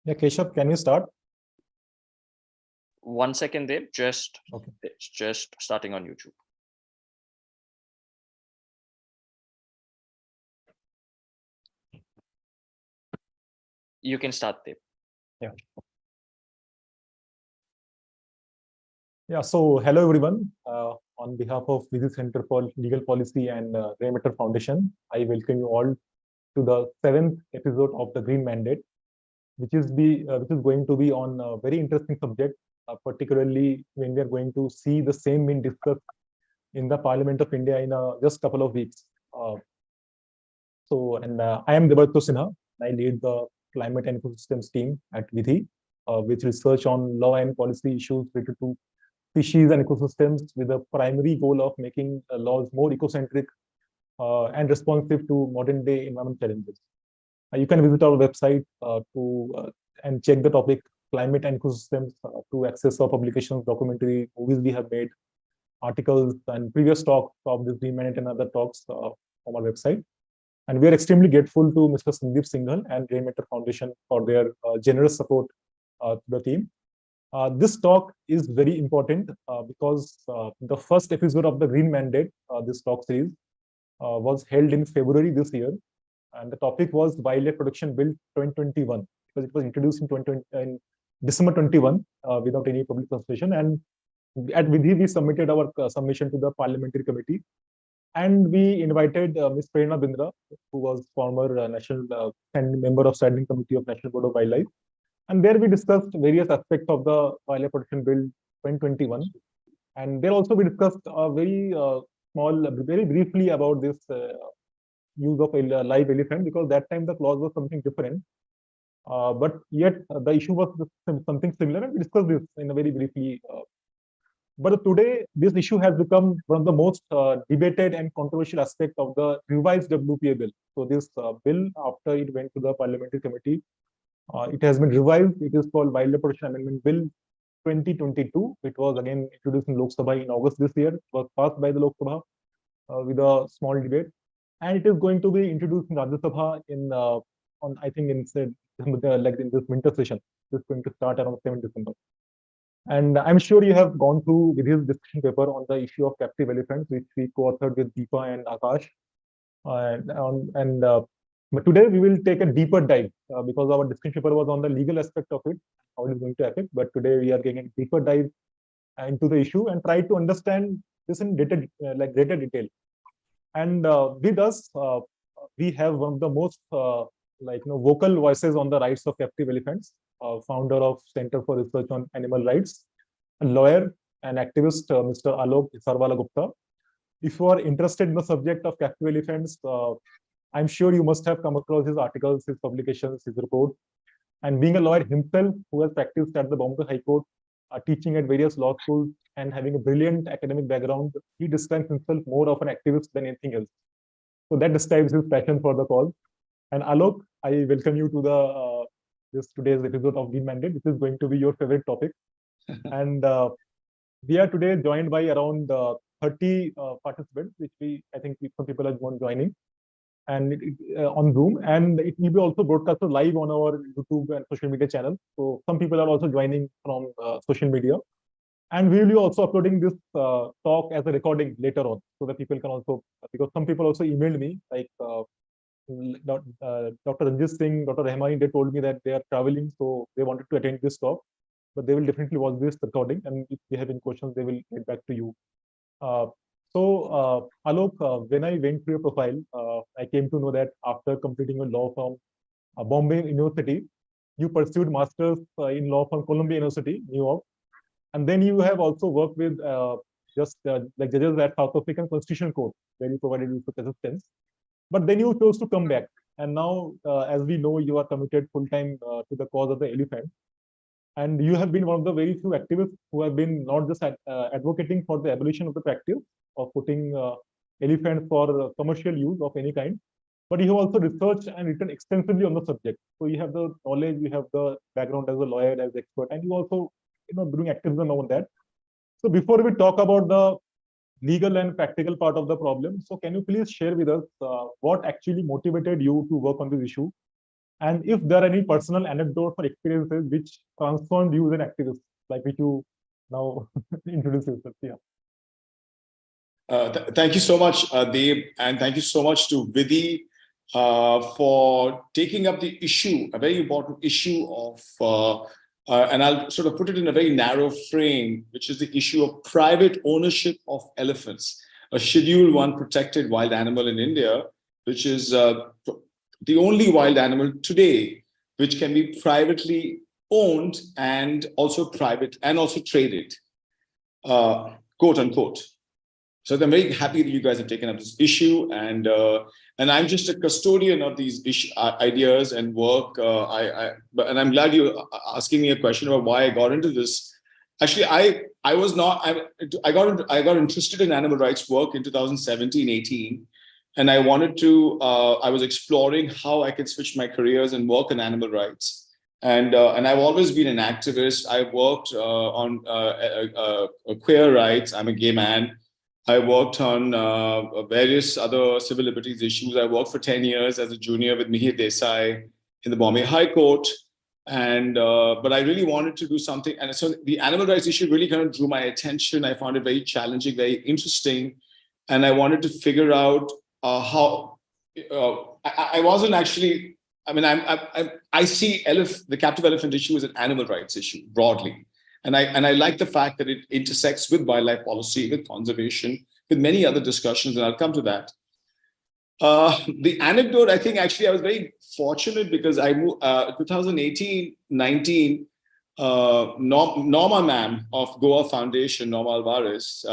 Yeah, Keshav, can we start? 1 second there, Okay. it's just starting on YouTube. You can start there. Yeah. Yeah, so hello everyone. On behalf of Busy Center for Legal Policy and Raymatter Foundation, I welcome you all to the 7th episode of the Green Mandate, which is going to be on a very interesting subject, particularly when we are going to see the same being discussed in the Parliament of India in just a couple of weeks. I am Debarto Sinha. I lead the Climate and Ecosystems team at Vidhi, with research on law and policy issues related to species and ecosystems, with the primary goal of making laws more ecocentric and responsive to modern day environment challenges. You can visit our website and check the topic climate and ecosystems to access our publications, documentary, movies we have made, articles, and previous talks of this Green Mandate and other talks on our website. And we are extremely grateful to Mr. Sandeep Singhal and Raymatter Foundation for their generous support to the team. This talk is very important because the first episode of the Green Mandate, this talk series, was held in February this year. And the topic was Wildlife Protection Bill 2021, because it was introduced in December 21 without any public consultation. And at Vidhi, we submitted our submission to the Parliamentary Committee. And we invited Ms. Prerna Bindra, who was former national member of Standing Committee of National Board of Wildlife. And there we discussed various aspects of the Wildlife Protection Bill 2021. And there also we discussed very briefly about this use of a live elephant, because that time the clause was something different. But yet the issue was something similar, and we discussed this in a very briefly. But today, this issue has become one of the most debated and controversial aspects of the revised WPA bill. So this bill, after it went to the Parliamentary Committee, it has been revised. It is called Wildlife Protection Amendment Bill 2022. It was again introduced in Lok Sabha in August this year. It was passed by the Lok Sabha with a small debate, and it is going to be introduced in Rajya Sabha in this winter session. This is going to start around 7 December. And I'm sure you have gone through with his discussion paper on the issue of captive elephants, which we co-authored with Deepa and Akash. But today we will take a deeper dive because our discussion paper was on the legal aspect of it, how it is going to affect. But today we are getting a deeper dive into the issue and try to understand this in greater detail. And with us, we have one of the most vocal voices on the rights of captive elephants, founder of Center for Research on Animal Rights, a lawyer and activist, Mr. Alok Hisarwala Gupta. If you are interested in the subject of captive elephants, I'm sure you must have come across his articles, his publications, his report. And being a lawyer himself who has practiced at the Bombay High Court, teaching at various law schools, and having a brilliant academic background, he describes himself more of an activist than anything else. So that describes his passion for the cause. And Alok, I welcome you to the today's episode of Green Mandate. This is going to be your favorite topic. And we are today joined by around 30 participants, which I think some people are joining, and on Zoom, and it will be also broadcasted live on our YouTube and social media channel. So some people are also joining from social media, and we will be also uploading this talk as a recording later on, so that people can also, because some people also emailed me, like Dr. Ranjit Singh, Dr. Rahmani, they told me that they are traveling, so they wanted to attend this talk, but they will definitely watch this recording, and if they have any questions, they will get back to you. Alok, when I went through your profile, I came to know that after completing a law from Bombay University, you pursued masters in law from Columbia University, New York, and then you have also worked with like judges at South African Constitutional Court, where you provided research assistance. But then you chose to come back, and now, as we know, you are committed full-time to the cause of the elephant. And you have been one of the very few activists who have been not just advocating for the abolition of the practice of putting elephants for commercial use of any kind, but you have also researched and written extensively on the subject. So you have the knowledge, you have the background as a lawyer, as an expert, and you also doing activism on that. So before we talk about the legal and practical part of the problem, so can you please share with us what actually motivated you to work on this issue? And if there are any personal anecdotes or experiences which transformed you as an activist, like which you now introduce yourself. Yeah. Thank you so much, Dave, and thank you so much to Vidhi for taking up the issue, a very important issue of, and I'll sort of put it in a very narrow frame, which is the issue of private ownership of elephants, a Schedule 1 protected wild animal in India, which is the only wild animal today which can be privately owned and also traded, quote unquote. So I'm very happy that you guys have taken up this issue, and I'm just a custodian of these ideas and work. And I'm glad you're asking me a question about why I got into this. Actually, I got interested in animal rights work in 2017-18, and I wanted to. I was exploring how I could switch my careers and work in animal rights. And I've always been an activist. I've worked on queer rights. I'm a gay man. I worked on various other civil liberties issues. I worked for 10 years as a junior with Mihir Desai in the Bombay High Court. And but I really wanted to do something. And so the animal rights issue really kind of drew my attention. I found it very challenging, very interesting. And I wanted to figure out how I wasn't actually, I mean, I see the captive elephant issue as an animal rights issue broadly. And I like the fact that it intersects with wildlife policy, with conservation, with many other discussions, and I'll come to that. The anecdote, I think actually I was very fortunate because I moved 2018-19, Norma ma'am of Goa Foundation, Norma Alvarez,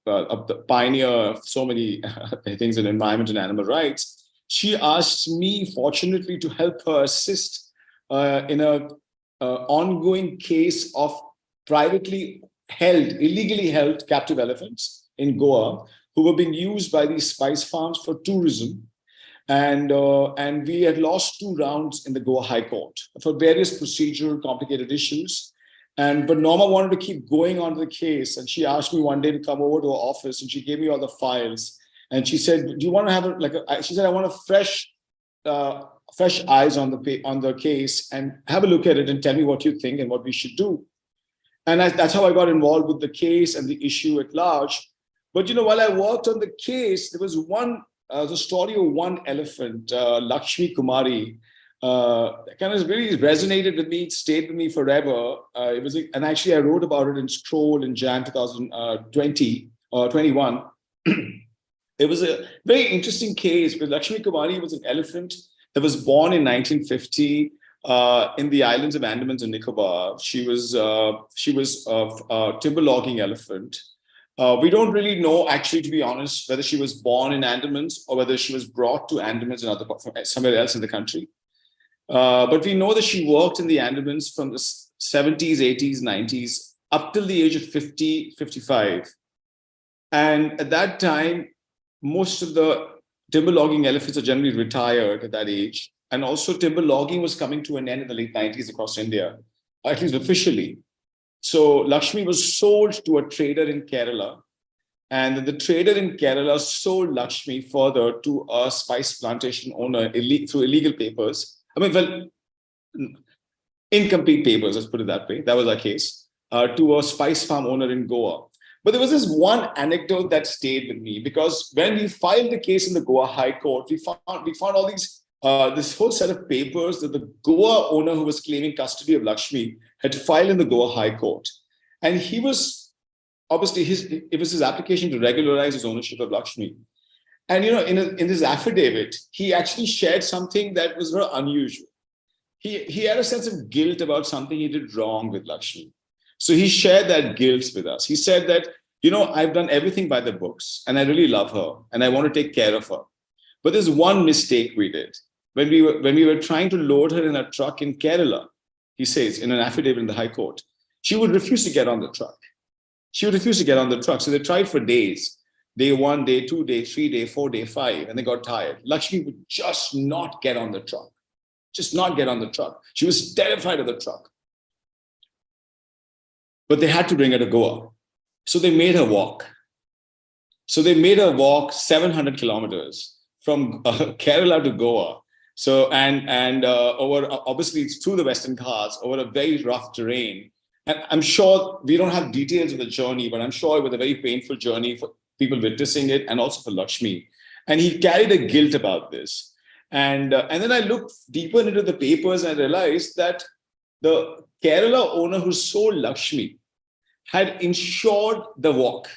the pioneer of so many things in environment and animal rights, she asked me, fortunately, to help her assist in a ongoing case of illegally held captive elephants in Goa who were being used by these spice farms for tourism. And we had lost 2 rounds in the Goa High Court for various procedural complicated issues. But Norma wanted to keep going on the case. And she asked me one day to come over to her office, and she gave me all the files. And she said, do you want to have she said, I want a fresh eyes on the case and have a look at it and tell me what you think and what we should do. And that's how I got involved with the case and the issue at large. But, while I worked on the case, there was the story of one elephant, Lakshmi Kumari, that kind of really resonated with me. It stayed with me forever. And actually I wrote about it in Scroll in Jan 2020 or 21. It was a very interesting case because Lakshmi Kumari was an elephant that was born in 1950 in the islands of Andaman and Nicobar. She was a timber logging elephant. We don't really know, actually, to be honest, whether she was born in Andamans or whether she was brought to Andamans and somewhere else in the country. But we know that she worked in the Andamans from the 70s, 80s, 90s up till the age of 50, 55. And at that time, most of the timber logging elephants are generally retired at that age. And also timber logging was coming to an end in the late 90s across India, at least officially. So Lakshmi was sold to a trader in Kerala. And the trader in Kerala sold Lakshmi further to a spice plantation owner through illegal papers. Incomplete papers, let's put it that way. That was our case, to a spice farm owner in Goa. But there was this one anecdote that stayed with me because when we filed the case in the Goa High Court, we found all these, this whole set of papers that the Goa owner who was claiming custody of Lakshmi had filed in the Goa High Court. And he was, obviously, it was his application to regularize his ownership of Lakshmi. And, in his affidavit, he actually shared something that was very unusual. He had a sense of guilt about something he did wrong with Lakshmi. So he shared that guilt with us. He said that, I've done everything by the books and I really love her and I want to take care of her. But there's one mistake we did. When we were trying to load her in a truck in Kerala, he says in an affidavit in the High Court, she would refuse to get on the truck. So they tried for days. Day 1, day 2, day 3, day 4, day 5, and they got tired. Lakshmi would just not get on the truck. She was terrified of the truck. But they had to bring her to Goa. So they made her walk. 700 kilometers from Kerala to Goa. So, over, obviously it's through the Western Ghats, over a very rough terrain. And I'm sure we don't have details of the journey, but I'm sure it was a very painful journey for people witnessing it and also for Lakshmi. And he carried a guilt about this. And then I looked deeper into the papers and I realized that the Kerala owner who sold Lakshmi had insured the walk.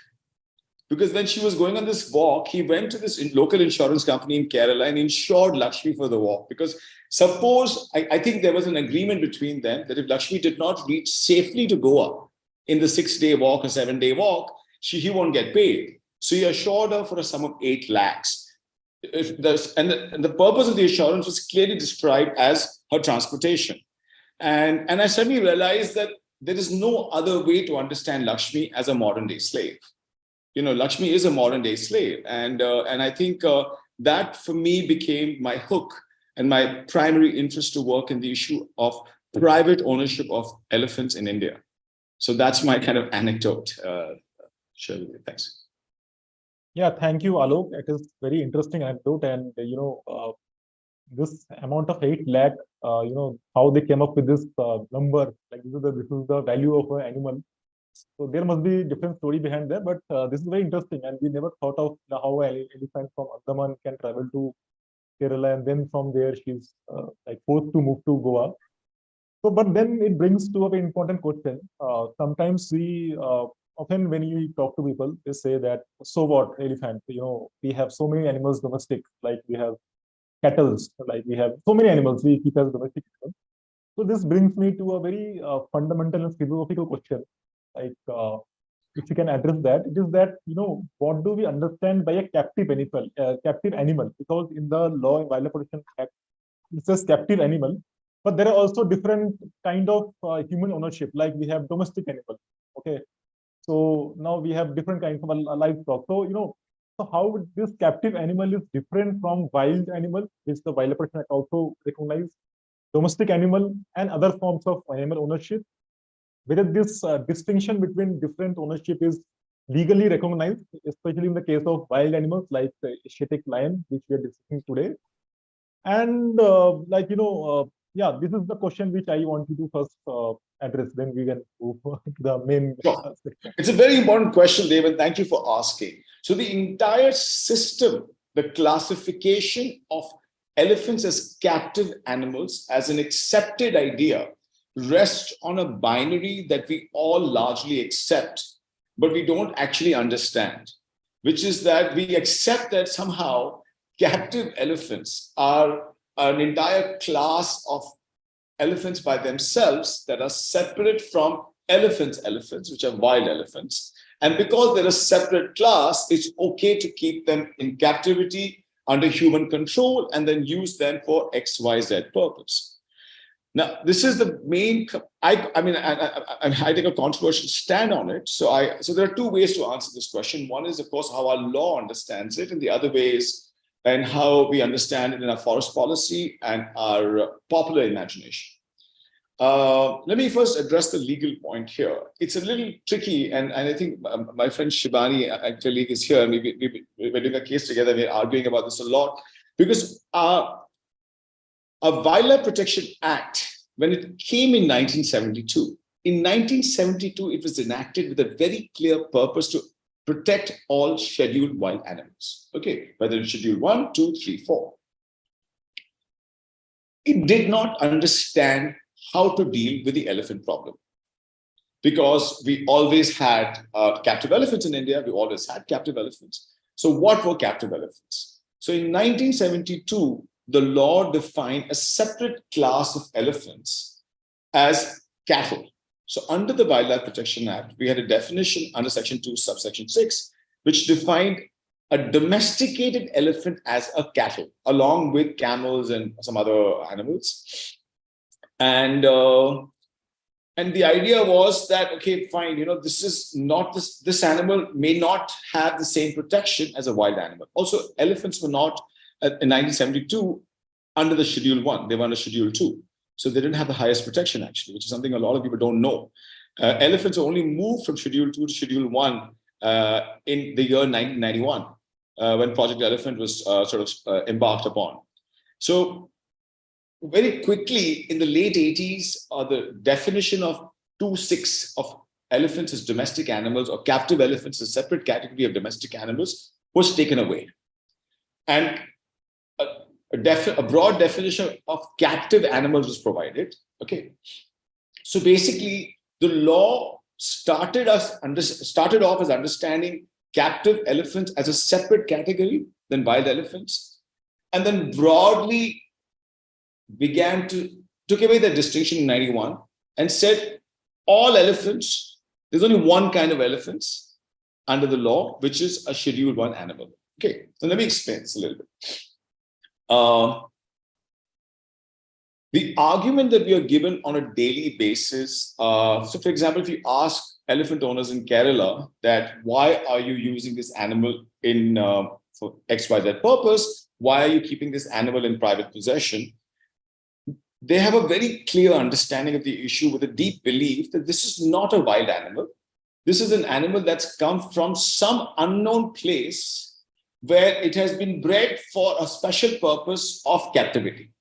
Because when she was going on this walk, he went to this local insurance company in Kerala and insured Lakshmi for the walk. Because suppose, I think there was an agreement between them that if Lakshmi did not reach safely to Goa in the 6-day walk or 7-day walk, he won't get paid. So he assured her for a sum of 8 lakhs. And the purpose of the assurance was clearly described as her transportation. And I suddenly realized that there is no other way to understand Lakshmi as a modern day slave. Lakshmi is a modern day slave. And I think that for me became my hook and my primary interest to work in the issue of private ownership of elephants in India. So that's my kind of anecdote. Share with you. Thanks. Yeah, thank you, Alok. It is very interesting anecdote. And, this amount of 8 lakh, how they came up with this number, like this is the value of an animal. So there must be different story behind that, but this is very interesting, and we never thought of how an elephant from Andaman can travel to Kerala, and then from there she's like forced to move to Goa. So, but then it brings to a very important question. Sometimes we often when you talk to people, they say that, so what, elephant? We have so many animals domestic, like we have cattle, like we have so many animals we keep as domestic animals. So this brings me to a very fundamental and philosophical question. Like, if you can address that, it is that, what do we understand by a captive animal? Because in the Law and Wildlife Protection Act, it says captive animal, but there are also different kind of human ownership, like we have domestic animal. Okay, so now we have different kinds of livestock. So, so how this captive animal is different from wild animal, which the Wildlife Protection Act also recognize, domestic animal and other forms of animal ownership, whether this distinction between different ownership is legally recognized, especially in the case of wild animals like the Asiatic lion, which we are discussing today. And yeah, this is the question which I want you to first address. Then we can move to the main. Sure. It's a very important question, David. Thank you for asking. So the entire system, the classification of elephants as captive animals as an accepted idea, rests on a binary that we all largely accept, but we don't actually understand, which is that we accept that somehow captive elephants are an entire class of elephants by themselves that are separate from elephants, which are wild elephants. And because they're a separate class, it's okay to keep them in captivity under human control and then use them for XYZ purpose. Now, this is the main, I take a controversial stand on it. So there are two ways to answer this question. One is, of course, how our law understands it, and the other way is and how we understand it in our forest policy and our popular imagination. Let me first address the legal point here. It's a little tricky, and I think my friend Shibani, a colleague, is here. We're doing a case together. We're arguing about this a lot because a Wildlife Protection Act, when it came in 1972, it was enacted with a very clear purpose to protect all scheduled wild animals. Okay, whether it's Schedule 1, 2, 3, 4. It did not understand how to deal with the elephant problem because we always had captive elephants in India. We always had captive elephants. So what were captive elephants? So in 1972, the law defined a separate class of elephants as cattle. So under the Wildlife Protection Act, we had a definition under Section 2, subsection 6, which defined a domesticated elephant as a cattle, along with camels and some other animals. And the idea was that, okay, fine, this is not this animal may not have the same protection as a wild animal. Also, elephants were not in 1972 under the Schedule 1, they were under Schedule 2. So they didn't have the highest protection, actually, which is something a lot of people don't know. Elephants only moved from Schedule 2 to Schedule 1 in the year 1991, when Project Elephant was embarked upon. So very quickly in the late 80s, the definition of 2/6 of elephants as domestic animals or captive elephants, a separate category of domestic animals, was taken away. And a broad definition of captive animals was provided. Okay. So basically, the law started off as understanding captive elephants as a separate category than wild elephants, and then broadly took away the distinction in 91 and said all elephants, there's only one kind of elephants under the law, which is a Scheduled 1 animal. Okay, so let me explain this a little bit. The argument that we are given on a daily basis, so for example, if you ask elephant owners in Kerala that why are you using this animal in for XYZ purpose, why are you keeping this animal in private possession, they have a very clear understanding of the issue with a deep belief that this is not a wild animal. This is an animal that's come from some unknown place where it has been bred for a special purpose of captivity.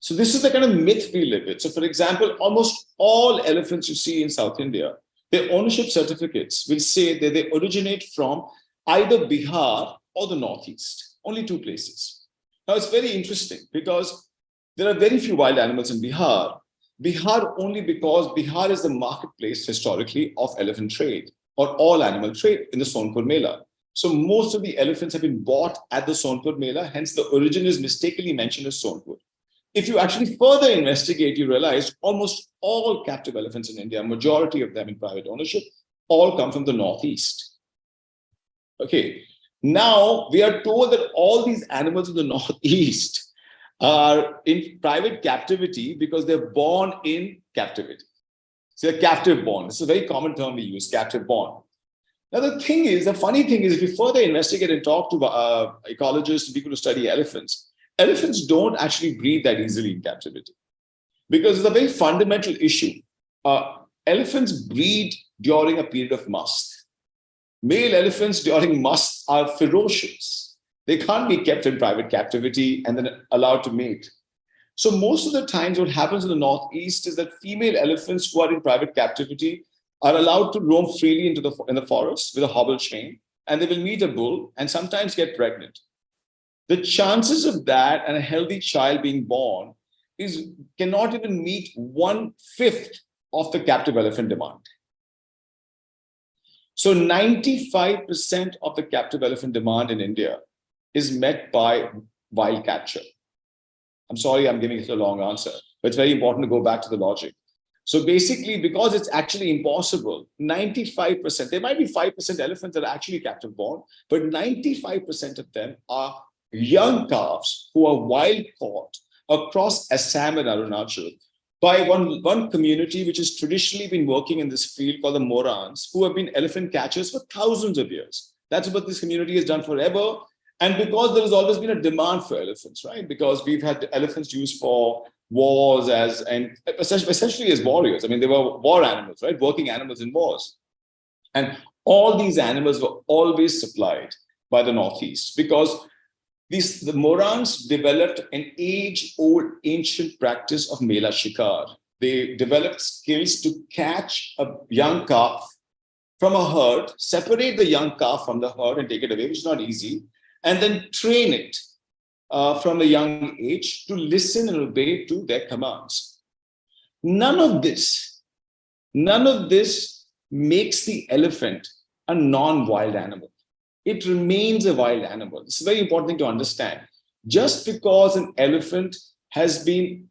So this is the kind of myth we live with. So for example, almost all elephants you see in South India, their ownership certificates will say that they originate from either Bihar or the Northeast, only 2 places. Now it's very interesting because there are very few wild animals in Bihar. Bihar only because Bihar is the marketplace historically of elephant trade or all animal trade in the Sonpur Mela. So most of the elephants have been bought at the Sonpur Mela, hence the origin is mistakenly mentioned as Sonpur. If you actually further investigate, you realize almost all captive elephants in India, majority of them in private ownership, all come from the Northeast. Okay, now we are told that all these animals in the Northeast are in private captivity because they're born in captivity. So they're captive born. It's a very common term we use, captive born. Now the funny thing is, if you further investigate and talk to ecologists and people who study elephants don't actually breed that easily in captivity because it's a very fundamental issue. Elephants breed during a period of must. Male elephants during must are ferocious. They can't be kept in private captivity and then allowed to mate. So most of the times what happens in the Northeast is that female elephants who are in private captivity are allowed to roam freely in the forest with a hobble chain, and they will meet a bull and sometimes get pregnant. The chances of that and a healthy child being born cannot even meet 1/5 of the captive elephant demand. So 95% of the captive elephant demand in India is met by wild capture. I'm sorry, I'm giving it a long answer, but it's very important to go back to the logic. So basically, because it's actually impossible, 95%, there might be 5% elephants that are actually captive born, but 95% of them are young calves who are wild caught across Assam and Arunachal by one community which has traditionally been working in this field called the Morans, who have been elephant catchers for thousands of years. That's what this community has done forever. And because there has always been a demand for elephants, right? Because we've had elephants used for wars and essentially as warriors. I mean, they were war animals, right? Working animals in wars. And all these animals were always supplied by the Northeast because the Morans developed an age-old ancient practice of Mela Shikar. They developed skills to catch a young calf from a herd, separate the young calf from the herd and take it away, which is not easy, and then train it from a young age to listen and obey to their commands. None of this makes the elephant a non-wild animal. It remains a wild animal. It's a very important thing to understand. Just because an elephant has been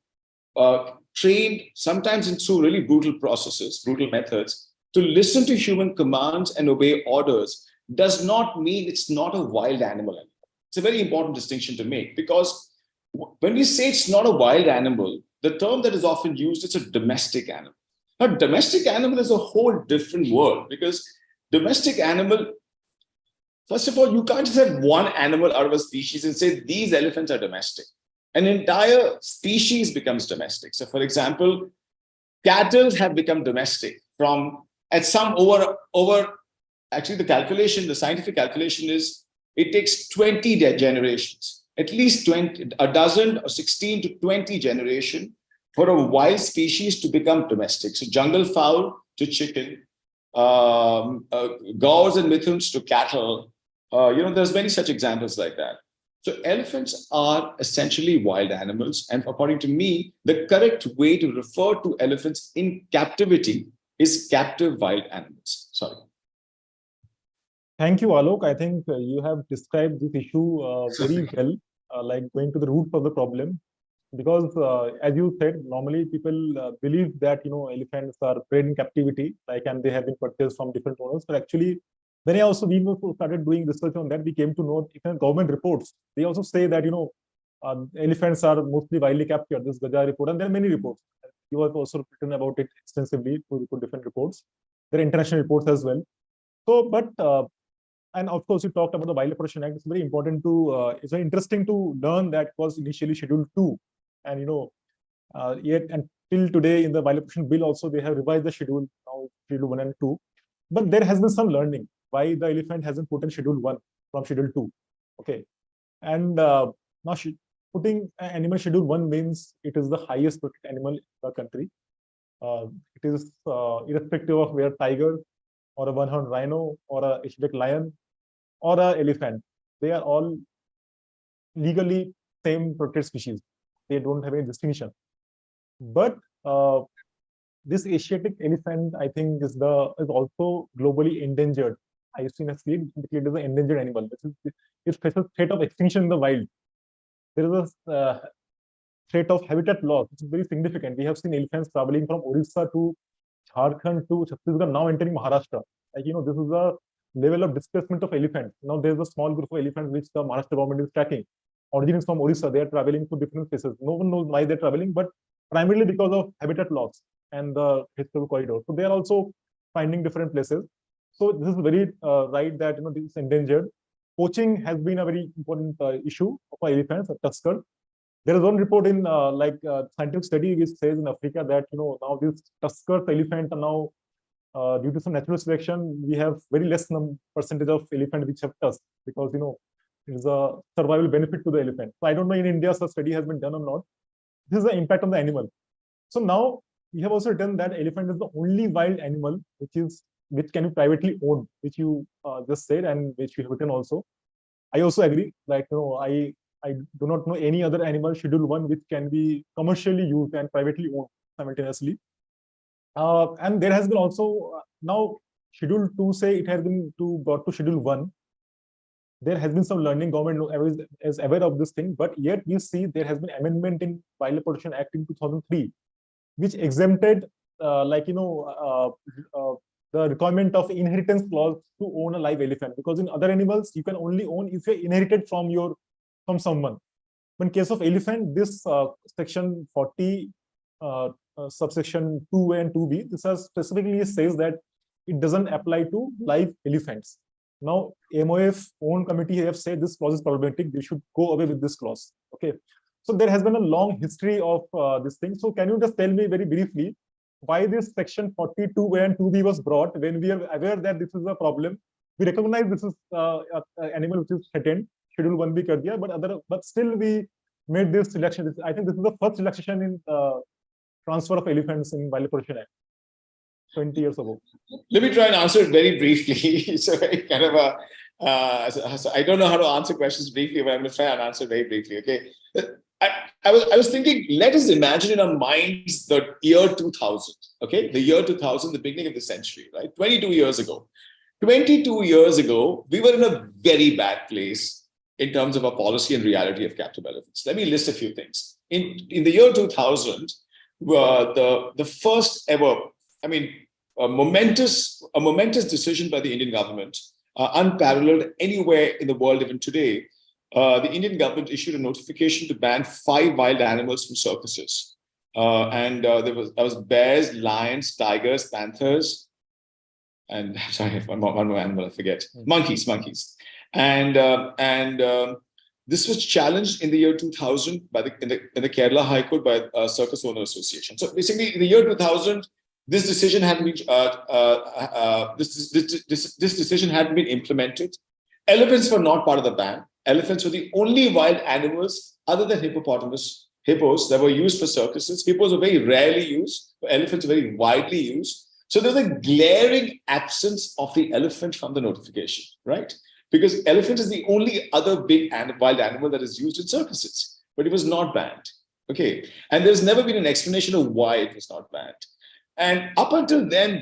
trained, sometimes through really brutal processes, brutal methods, to listen to human commands and obey orders, does not mean it's not a wild animal anymore. It's a very important distinction to make because when we say it's not a wild animal, the term that is often used is a domestic animal. Now, domestic animal is a whole different world because domestic animal, first of all, you can't just have one animal out of a species and say these elephants are domestic. An entire species becomes domestic. So for example, cattle have become domestic actually the scientific calculation is it takes 20 generations at least 20, a dozen or 16 to 20 generation for a wild species to become domestic. So jungle fowl to chicken, gaurs and mithuns to cattle. There's many such examples like that. So elephants are essentially wild animals. And according to me, the correct way to refer to elephants in captivity is captive wild animals. Sorry. Thank you, Alok. I think you have described this issue very well, like going to the root of the problem. Because as you said, normally people believe that elephants are bred in captivity, and they have been purchased from different owners. But actually, when we also started doing research on that, we came to know even government reports. They also say that elephants are mostly wildly captured. This Gaja report, and there are many reports. You have also written about it extensively to different reports. There are international reports as well. So, but and of course, you talked about the Wildlife Protection Act. It's very important to. It's very interesting to learn that was initially Schedule 2. And yet until today in the Wildlife Protection Bill also they have revised the schedule, now Schedule 1 and 2. But there has been some learning why the elephant hasn't put in Schedule 1 from Schedule 2. Okay, and now putting an animal Schedule 1 means it is the highest protected animal in the country. It is irrespective of where tiger or a one-horned rhino or a Asiatic lion or a elephant, they are all legally same protected species. They don't have any distinction. But this Asiatic elephant, I think, is also globally endangered. IUCN has declared as an endangered animal. It faces threat of extinction in the wild. There is a threat of habitat loss, which is very significant. We have seen elephants traveling from Orissa to Jharkhand to Chhattisgarh, now entering Maharashtra. This is a level of displacement of elephants. Now there's a small group of elephants which the Maharashtra government is tracking. Origin is from Orissa. They are traveling to different places. No one knows why they're traveling, but primarily because of habitat loss and the historical corridor. So they are also finding different places. So this is very right that this is endangered. Poaching has been a very important issue for elephants, tusker. There is one report in scientific study which says in Africa that now these tusker elephant are now due to some natural selection, we have very less percentage of elephant which have tusks because it is a survival benefit to the elephant. So I don't know in India such study has been done or not. This is the impact on the animal. So now we have also written that elephant is the only wild animal which can be privately owned, which you just said and which we have written also. I also agree. I do not know any other animal Schedule 1 which can be commercially used and privately owned simultaneously. And there has been also now Schedule 2 say it has been brought to Schedule 1. There has been some learning. Government is aware of this thing, but yet we see there has been amendment in Wildlife Protection Act in 2003, which exempted the requirement of inheritance clause to own a live elephant, because in other animals you can only own if you're inherited from someone. But in case of elephant, this section 40 subsection 2A and 2B, this specifically says that it doesn't apply to live elephants. Now, MOF own committee have said this clause is problematic. They should go away with this clause. Okay, so there has been a long history of this thing. So can you just tell me very briefly why this section 42A and 2B was brought when we are aware that this is a problem? We recognize this is an animal which is threatened. Schedule 1B kar diya, but still we made this relaxation. I think this is the first relaxation in transfer of elephants in Wildlife Protection Act 20 years ago. Let me try and answer it very briefly. It's a very kind of so I don't know how to answer questions briefly, but I'm going to try and answer very briefly. Okay. I was thinking, let us imagine in our minds the year 2000. Okay. The year 2000, the beginning of the century, right? 22 years ago. 22 years ago, we were in a very bad place in terms of our policy and reality of captive elephants. Let me list a few things. In the year 2000, the first ever, a momentous decision by the Indian government, unparalleled anywhere in the world even today. The Indian government issued a notification to ban 5 wild animals from circuses. There was bears, lions, tigers, panthers, and sorry, one more animal, I forget. Monkeys. And this was challenged in the year 2000 in the Kerala High Court by Circus Owner Association. So basically, in the year 2000, this decision hadn't been this decision hadn't been implemented. Elephants were not part of the ban. elephants were the only wild animals other than hippos that were used for circuses. Hippos were very rarely used, but elephants were very widely used. So there's a glaring absence of the elephant from the notification, right? Because elephant is the only other big wild animal that is used in circuses, but it was not banned. Okay, and there's never been an explanation of why it was not banned. And up until then,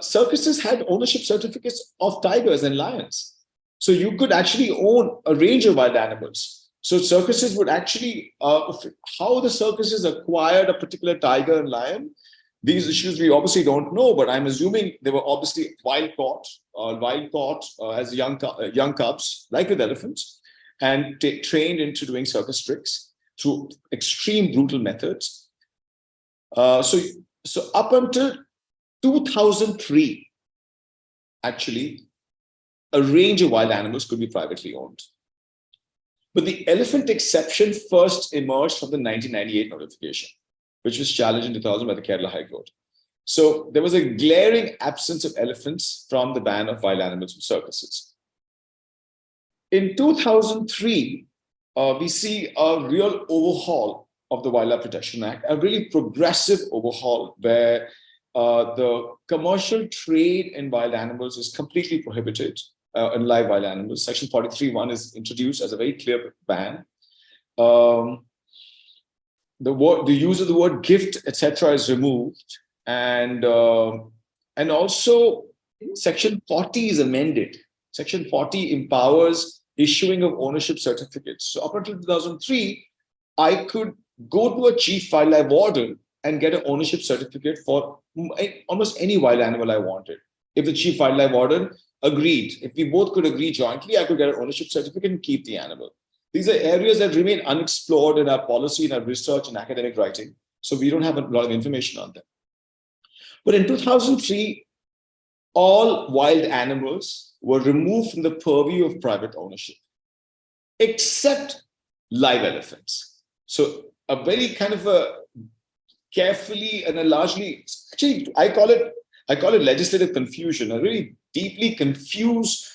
circuses had ownership certificates of tigers and lions. So you could actually own a range of wild animals. So circuses would actually, how the circuses acquired a particular tiger and lion, these issues we obviously don't know, but I'm assuming they were obviously wild caught as young cubs, like with elephants, and trained into doing circus tricks through extreme brutal methods. So up until 2003, actually, a range of wild animals could be privately owned. But the elephant exception first emerged from the 1998 notification, which was challenged in 2000 by the Kerala High Court. So there was a glaring absence of elephants from the ban of wild animals from circuses. In 2003, we see a real overhaul of the Wildlife Protection Act, a really progressive overhaul where the commercial trade in wild animals is completely prohibited, in live wild animals. Section 43(1) is introduced as a very clear ban. The use of the word gift, etc., is removed, and also Section 40 is amended. Section 40 empowers issuing of ownership certificates. So up until 2003, I could go to a chief wildlife warden and get an ownership certificate for almost any wild animal I wanted. If the chief wildlife warden agreed, if we both could agree jointly, I could get an ownership certificate and keep the animal. These are areas that remain unexplored in our policy, in our research and academic writing. So we don't have a lot of information on them. But in 2003, all wild animals were removed from the purview of private ownership, except live elephants. So a very kind of a carefully and a largely, actually, I call it legislative confusion. A really deeply confused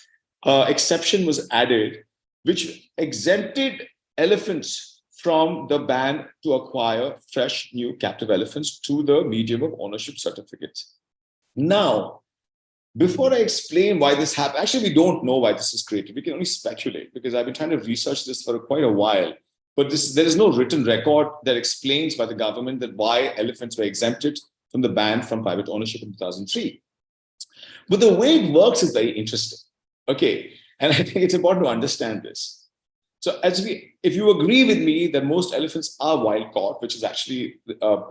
exception was added, which exempted elephants from the ban to acquire fresh, new captive elephants through the medium of ownership certificates. Now, before I explain why this happened, actually, we don't know why this is created. We can only speculate because I've been trying to research this for quite a while. But there is no written record that explains by the government that why elephants were exempted from the ban from private ownership in 2003. But the way it works is very interesting. Okay, and I think it's important to understand this. So if you agree with me that most elephants are wild caught, which is actually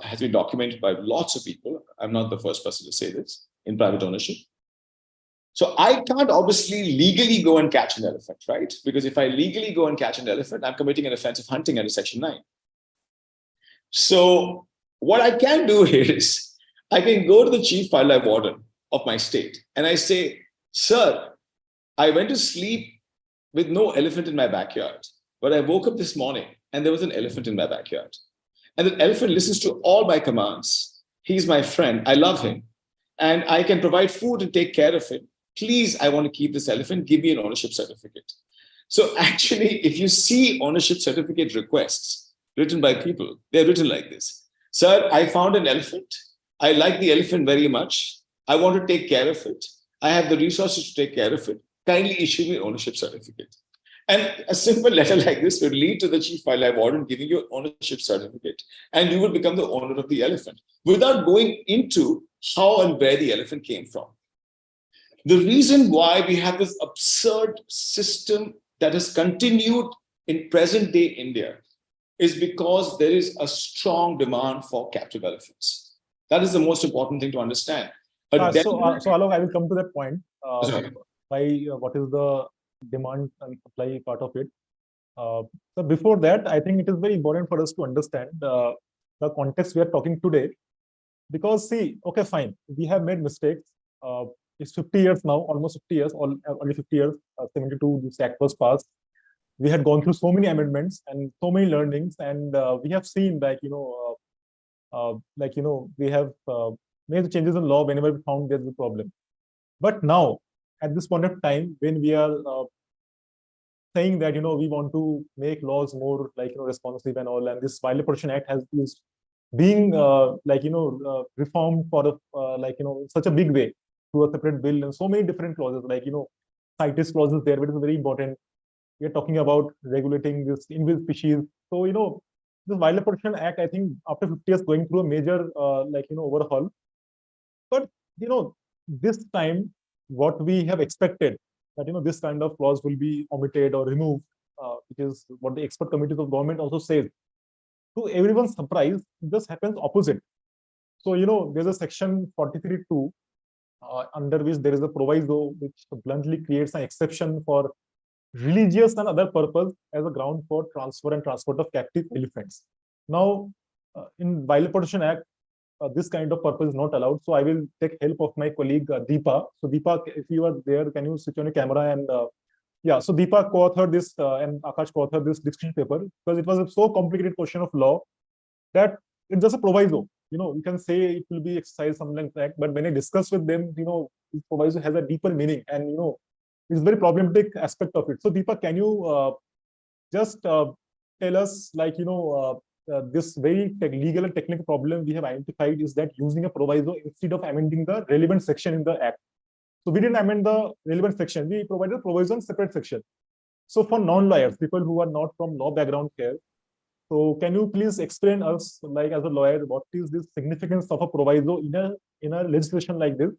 has been documented by lots of people. I'm not the first person to say this in private ownership. So I can't obviously legally go and catch an elephant, right? Because if I legally go and catch an elephant, I'm committing an offense of hunting under Section 9. So what I can do is I can go to the chief wildlife warden of my state and I say, sir, I went to sleep with no elephant in my backyard, but I woke up this morning and there was an elephant in my backyard. And the elephant listens to all my commands. He's my friend. I love him. And I can provide food and take care of him. Please, I want to keep this elephant. Give me an ownership certificate. So actually, if you see ownership certificate requests written by people, they're written like this. Sir, I found an elephant. I like the elephant very much. I want to take care of it. I have the resources to take care of it. Kindly issue me an ownership certificate. And a simple letter like this would lead to the chief wildlife warden giving you an ownership certificate. And you will become the owner of the elephant without going into how and where the elephant came from. The reason why we have this absurd system that has continued in present day India is because there is a strong demand for captive elephants. That is the most important thing to understand. So Alok, I will come to that point. What is the demand and supply part of it? So before that, I think it is very important for us to understand the context we are talking today. Because see, okay, fine, we have made mistakes. It's 50 years now, almost 50 years, only 50 years, 72, this act was passed. We had gone through so many amendments and so many learnings, and we have seen that, we have made the changes in law whenever we found there's a problem. But now, at this point of time, when we are saying that, we want to make laws more like, responsive and all. And this Wildlife Protection Act is being reformed for such a big way through a separate bill and so many different clauses, like, CITES clauses there, which is very important. We are talking about regulating this invasive species. So, this Wildlife Protection Act, I think after 50 years going through a major overhaul. But, this time what we have expected that, this kind of clause will be omitted or removed, which is what the expert committees of government also says. To everyone's surprise, this happens opposite. So, there's a section 43(2), under which there is a proviso which bluntly creates an exception for religious and other purpose as a ground for transfer and transport of captive elephants. Now, in Wildlife Protection Act, this kind of purpose is not allowed. So I will take help of my colleague Deepa. So Deepa, if you are there, can you switch on your camera? And yeah, so Deepa co-authored this and Akash co-authored this discussion paper because it was a so complicated question of law that it's just a proviso. You can say it will be exercised, something like that. But when I discuss with them, this proviso has a deeper meaning, and it's a very problematic aspect of it. So Deepa, can you just tell us, like, this very legal and technical problem we have identified is that using a proviso instead of amending the relevant section in the act. So we didn't amend the relevant section. We provided a proviso in separate section. So for non-lawyers, people who are not from law background here, so can you please explain us, like as a lawyer, what is the significance of a proviso in a legislation like this?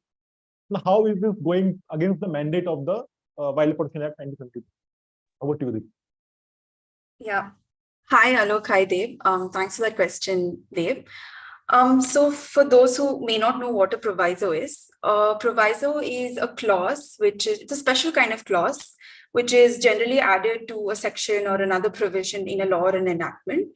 And how is this going against the mandate of the Wildlife Protection Act 1972? Over to you, Deep. Yeah. Hi, Alok. Hi, Dev. Thanks for that question, Dev. So for those who may not know what a proviso is a clause, it's a special kind of clause, which is generally added to a section or another provision in a law or an enactment.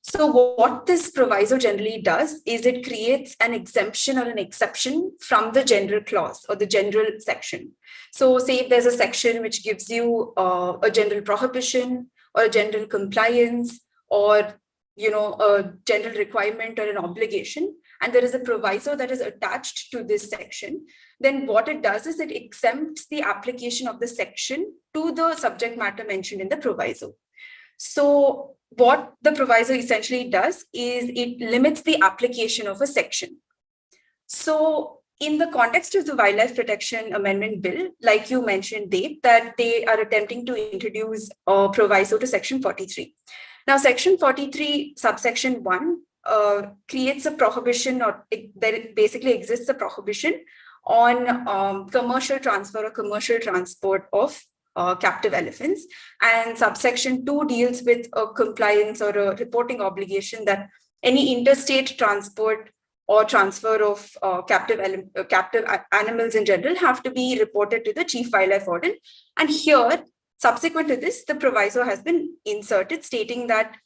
So what this proviso generally does is it creates an exemption or an exception from the general clause or the general section. So say if there's a section which gives you a general prohibition or a general compliance or a general requirement or an obligation, and there is a proviso that is attached to this section, then what it does is it exempts the application of the section to the subject matter mentioned in the proviso. So what the proviso essentially does is it limits the application of a section. So in the context of the Wildlife Protection Amendment Bill, like you mentioned, Dev, that they are attempting to introduce a proviso to Section 43. Now, Section 43, subsection 1, creates a prohibition, or there basically exists a prohibition on commercial transfer or commercial transport of captive elephants. And subsection 2 deals with a compliance or a reporting obligation that any interstate transport or transfer of captive animals in general have to be reported to the Chief Wildlife Warden. And here, subsequent to this, the proviso has been inserted stating that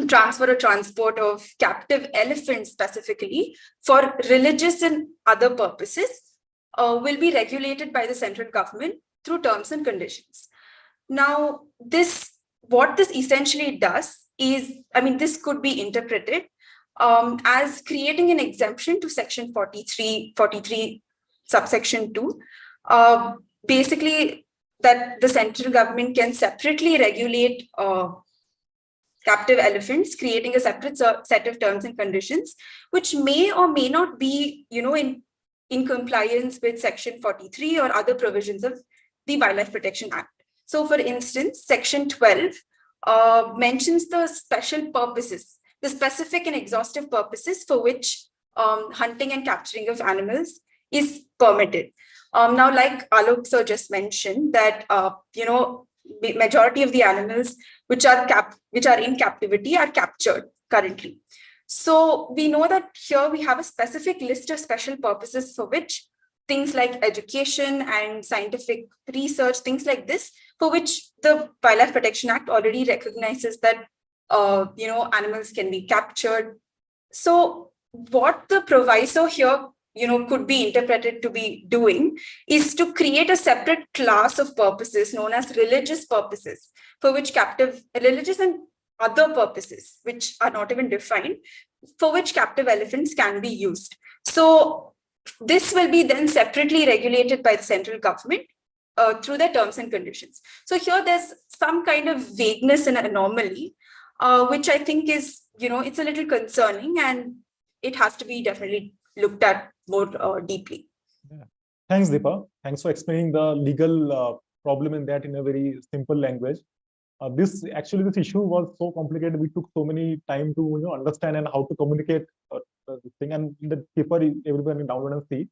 transfer or transport of captive elephants specifically for religious and other purposes will be regulated by the central government through terms and conditions. Now, what this essentially does is, this could be interpreted as creating an exemption to Section 43, subsection 2, basically that the central government can separately regulate captive elephants, creating a separate set of terms and conditions, which may or may not be, in compliance with Section 43 or other provisions of the Wildlife Protection Act. So, for instance, Section 12 mentions the special purposes, the specific and exhaustive purposes for which hunting and capturing of animals is permitted. Now, like Alok sir just mentioned, that majority of the animals which are in captivity are captured currently. So we know that here we have a specific list of special purposes for which things like education and scientific research, things like this, for which the Wildlife Protection Act already recognizes that animals can be captured. So what the proviso here could be interpreted to be doing is to create a separate class of purposes known as religious purposes, for which religious and other purposes, which are not even defined, for which captive elephants can be used. So this will be then separately regulated by the central government. through their terms and conditions. So here there's some kind of vagueness and anomaly, which I think is, it's a little concerning, and it has to be definitely looked at more deeply. Yeah. Thanks, Deepa. Thanks for explaining the legal problem in that in a very simple language. This issue was so complicated. We took so many time to understand and how to communicate this thing. And in the paper, everyone can download and see.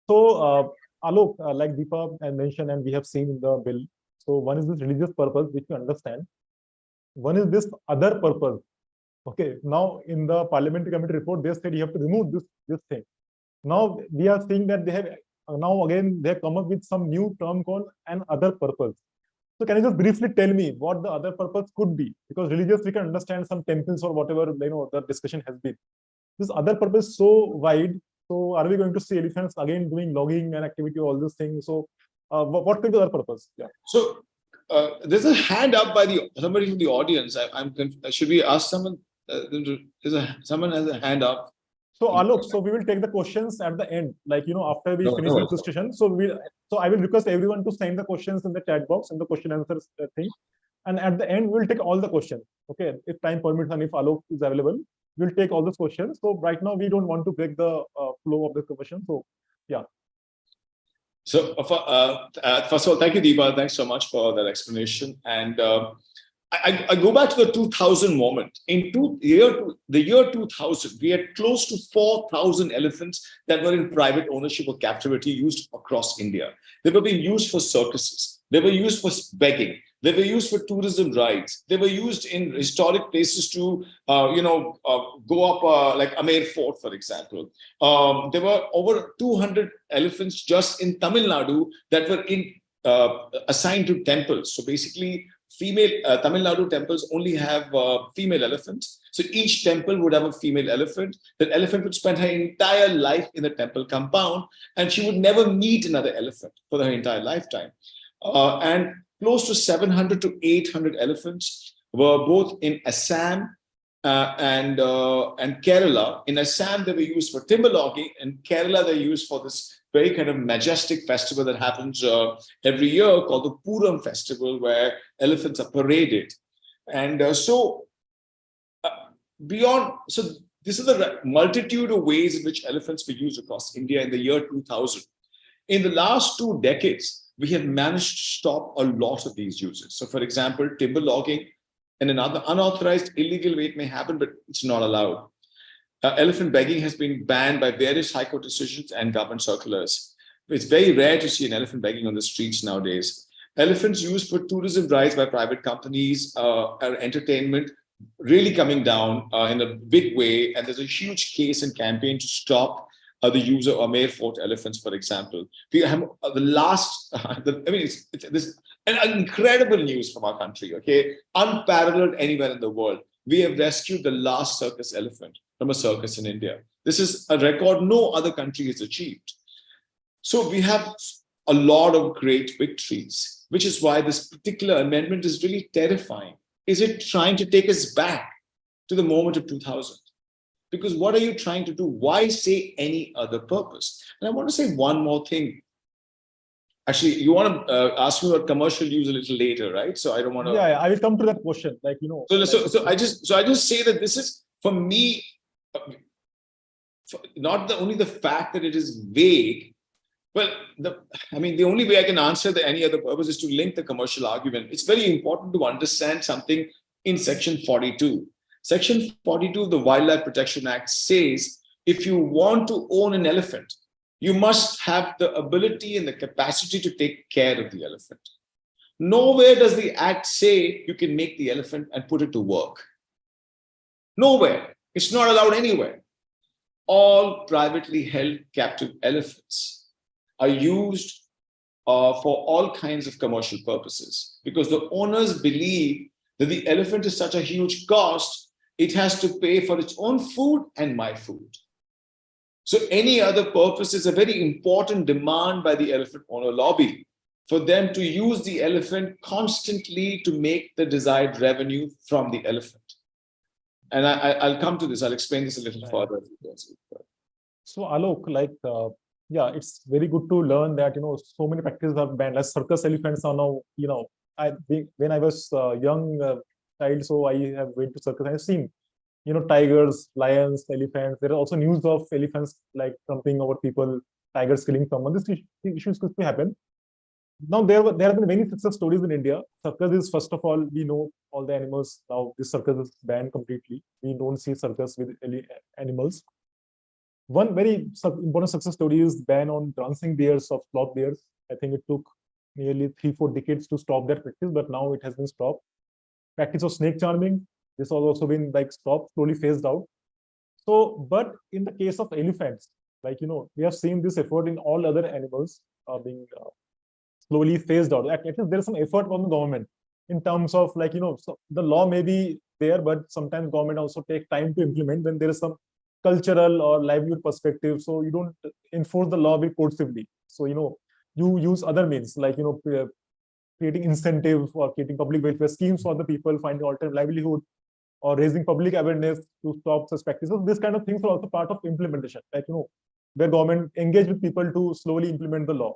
So Alok, like Deepa mentioned, and we have seen in the bill. So one is this religious purpose, which we understand. One is this other purpose. Okay. Now in the parliamentary committee report, they said you have to remove this thing. Now we are seeing that they have they have come up with some new term called an other purpose. So can you just briefly tell me what the other purpose could be? Because religious, we can understand some temples or whatever, the discussion has been. This other purpose is so wide. So are we going to see elephants again doing logging and activity, all these things? So what could be the other purpose? Yeah. So there's a hand up by somebody from the audience. Should we ask someone? Someone has a hand up. So Alok, so we will take the questions at the end, after we finish the discussion. So I will request everyone to send the questions in the chat box and the question answers thing. And at the end, we'll take all the questions. Okay, if time permits and if Alok is available, we'll take all those questions. So right now, we don't want to break the flow of the question. So yeah. So first of all, thank you, Deepa. Thanks so much for that explanation. And I go back to the 2000 moment. In the year 2000, we had close to 4,000 elephants that were in private ownership or captivity used across India. They were being used for circuses. They were used for begging. They were used for tourism rides. They were used in historic places to, go up like Amer Fort, for example. There were over 200 elephants just in Tamil Nadu that were assigned to temples. So basically, female Tamil Nadu temples only have female elephants. So each temple would have a female elephant. That elephant would spend her entire life in the temple compound, and she would never meet another elephant for her entire lifetime. And close to 700 to 800 elephants were both in Assam and Kerala. In Assam, they were used for timber logging, and Kerala, they're used for this very kind of majestic festival that happens every year called the Puram festival, where elephants are paraded. And so this is the multitude of ways in which elephants were used across India in the year 2000. In the last 2 decades, we have managed to stop a lot of these uses. So for example, timber logging and another unauthorized illegal way it may happen, but it's not allowed. Elephant begging has been banned by various high court decisions and government circulars. It's very rare to see an elephant begging on the streets nowadays. Elephants used for tourism rides by private companies or entertainment really coming down in a big way. And there's a huge case and campaign to stop the use of Amer Fort elephants, for example. We have this incredible news from our country, okay? Unparalleled anywhere in the world. We have rescued the last circus elephant from a circus in India. This is a record no other country has achieved. So we have a lot of great victories, which is why this particular amendment is really terrifying. Is it trying to take us back to the moment of 2000? Because what are you trying to do? Why say any other purpose? And I want to say one more thing. Actually, you want to ask me about commercial use a little later, right? So I don't want to. Yeah, I will come to that question. So I just say that this is, for me, not only the fact that it is vague. Well, the only way I can answer any other purpose is to link the commercial argument. It's very important to understand something in Section 42. Section 42 of the Wildlife Protection Act says, if you want to own an elephant, you must have the ability and the capacity to take care of the elephant. Nowhere does the act say you can make the elephant and put it to work. Nowhere. It's not allowed anywhere. All privately held captive elephants are used for all kinds of commercial purposes, because the owners believe that the elephant is such a huge cost, it has to pay for its own food and my food. So any other purpose is a very important demand by the elephant owner lobby for them to use the elephant constantly to make the desired revenue from the elephant. And I'll come to this. I'll explain this a little further. So Alok, yeah, it's very good to learn that, so many practices are banned. Like circus elephants are now, when I was young child, so I have went to circus. I've seen, tigers, lions, elephants. There are also news of elephants like jumping over people, tigers killing someone. These issues could happen. Now there have been many success stories in India. Circus is, first of all, we know all the animals. Now this circus is banned completely. We don't see circus with animals. One very important success story is ban on dancing bears of sloth bears. I think it took nearly 3-4 decades to stop that practice, but now it has been stopped. Practice of snake charming, this has also been like stopped, slowly phased out. So, but in the case of elephants, like, we have seen this effort in all other animals being slowly phased out. At least there is some effort from the government in terms of, like, so the law may be there, but sometimes government also take time to implement when there is some cultural or livelihood perspective. So you don't enforce the law very coercively. So, you use other means, like, creating incentive or creating public welfare schemes for the people, finding alternative livelihood, or raising public awareness to stop such practices. So this kind of things are also part of implementation, like, where government engage with people to slowly implement the law.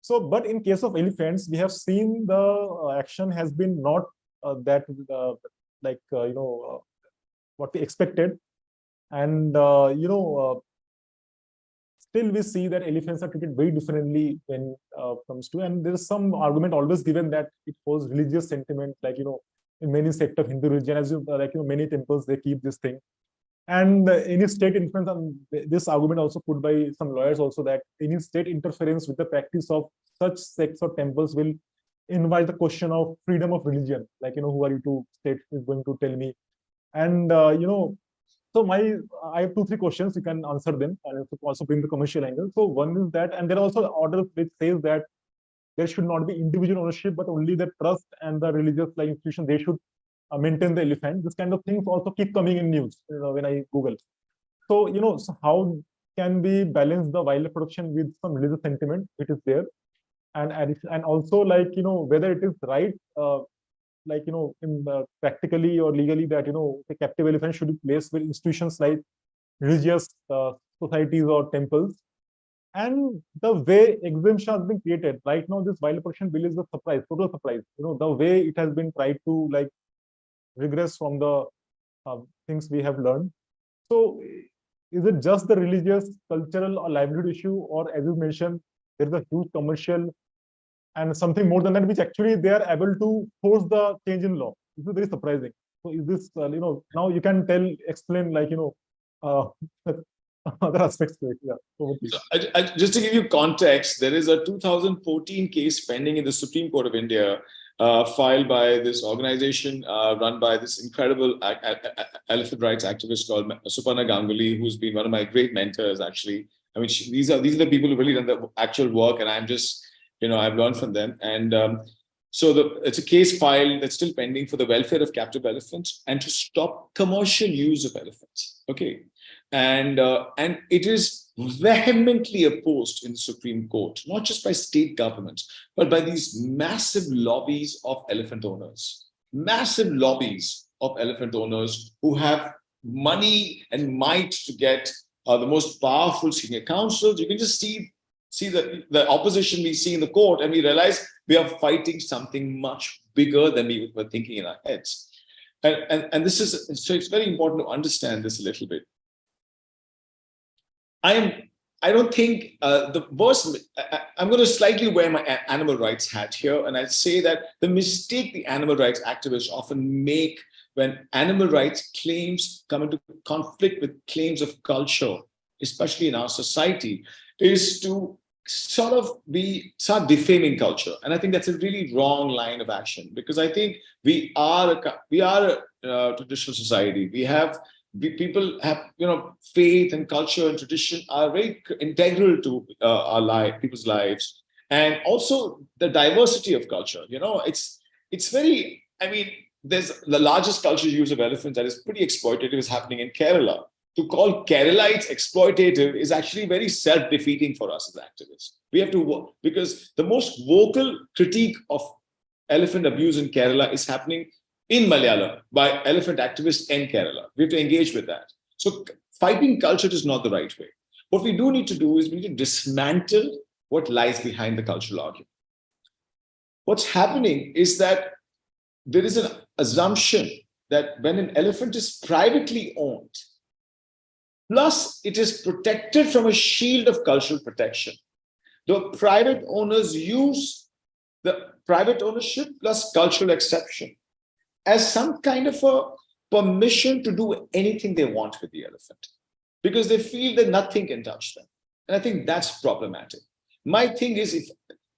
So, but in case of elephants, we have seen the action has been not that what we expected, and still we see that elephants are treated very differently when comes to, and there is some argument always given that it was religious sentiment, like, in many sects of Hindu religion, as many temples, they keep this thing. And any state influence, and this argument also put by some lawyers also, that any state interference with the practice of such sects or temples will invite the question of freedom of religion. Like, who are you to state is going to tell me? And, so I have 2-3 questions, you can answer them, and also bring the commercial angle. So one is that, and there are also orders which says that there should not be individual ownership, but only the trust and the religious like institution, they should maintain the elephant. This kind of things also keep coming in news, when I Google. So, so how can we balance the wildlife production with some religious sentiment which is there? And also, like, whether it is right, like, practically or legally, that, the captive elephant should be placed with institutions like religious societies or temples. And the way exemption has been created right now, this wildlife protection bill is a surprise, total surprise. The way it has been tried to, like, regress from the things we have learned. So is it just the religious, cultural, or livelihood issue, or, as you mentioned, there is a huge commercial and something more than that, which actually they are able to force the change in law? This is very surprising. So is this, now you can explain, like, other aspects to it. Yeah. So just to give you context, there is a 2014 case pending in the Supreme Court of India, filed by this organization run by this incredible elephant rights activist called Suparna Ganguly, who's been one of my great mentors, actually. I mean, these are the people who really done the actual work, and I'm just, I've learned from them. And so it's a case filed that's still pending for the welfare of captive elephants and to stop commercial use of elephants. Okay. And it is vehemently opposed in the Supreme Court, not just by state governments, but by these massive lobbies of elephant owners, who have money and might to get the most powerful senior counsels. You can just see the opposition we see in the court, and we realize we are fighting something much bigger than we were thinking in our heads. And this is, so it's very important to understand this a little bit. I don't think the worst, I'm going to slightly wear my animal rights hat here, and I'd say that the mistake the animal rights activists often make when animal rights claims come into conflict with claims of culture, especially in our society, is to start defaming culture. And I think that's a really wrong line of action, because I think we are a traditional society. People have, faith and culture and tradition are very integral to people's lives, and also the diversity of culture. It's very, there's the largest cultural use of elephants that is pretty exploitative is happening in Kerala. To call Keralites exploitative is actually very self-defeating for us as activists. We have to work, because the most vocal critique of elephant abuse in Kerala is happening in Malayalam by elephant activists in Kerala. We have to engage with that. So fighting culture is not the right way. What we do need to do is we need to dismantle what lies behind the cultural argument. What's happening is that there is an assumption that when an elephant is privately owned, plus it is protected from a shield of cultural protection, the private owners use the private ownership plus cultural exception as some kind of a permission to do anything they want with the elephant, because they feel that nothing can touch them. And I think that's problematic. My thing is,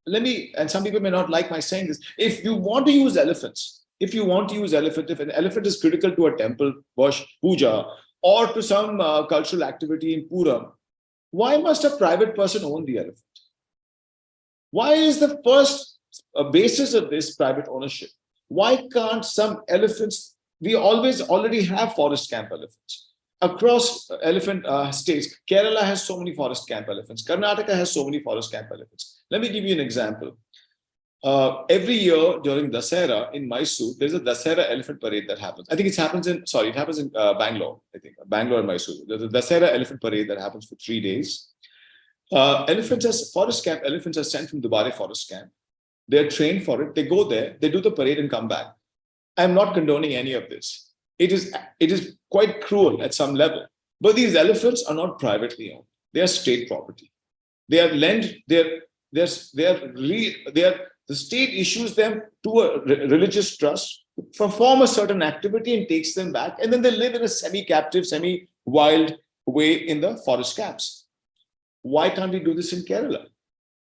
and some people may not like my saying this, if you want to use elephants, if an elephant is critical to a temple puja or to some cultural activity in Puram, why must a private person own the elephant? Why is the first basis of this private ownership? Why can't some elephants, we already have forest camp elephants. Across elephant states, Kerala has so many forest camp elephants. Karnataka has so many forest camp elephants. Let me give you an example. Every year during Dasera in Mysore, there's a Dasera elephant parade that happens. I think it happens in Bangalore, I think, Bangalore and Mysore. There's a Dasera elephant parade that happens for 3 days. Forest camp elephants are sent from Dubare Forest Camp. They're trained for it. They go there, they do the parade and come back. I'm not condoning any of this. It is quite cruel at some level. But these elephants are not privately owned. They are state property. They are the state issues them to a religious trust, perform a certain activity and takes them back. And then they live in a semi-captive, semi-wild way in the forest camps. Why can't we do this in Kerala?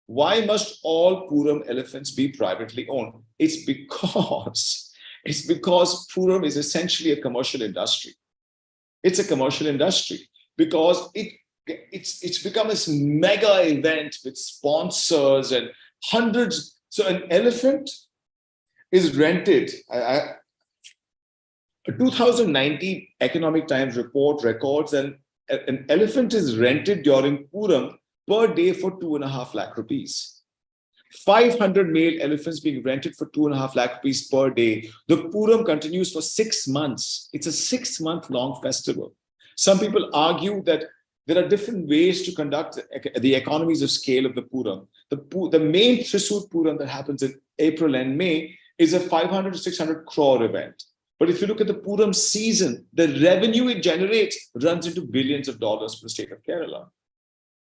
Why must all Puram elephants be privately owned? It's because Puram is essentially a commercial industry. It's a commercial industry because it's become this mega event with sponsors and hundreds. So an elephant is rented. A 2019 Economic Times report records an elephant is rented during Puram per day for 2.5 lakh rupees. 500 male elephants being rented for 2.5 lakh rupees per day. The Puram continues for 6 months. It's a 6-month long festival. Some people argue that there are different ways to conduct the economies of scale of the Puram. The main Thrissur Puram that happens in April and May is a 500 to 600 crore event. But if you look at the Puram season, the revenue it generates runs into billions of dollars for the state of Kerala.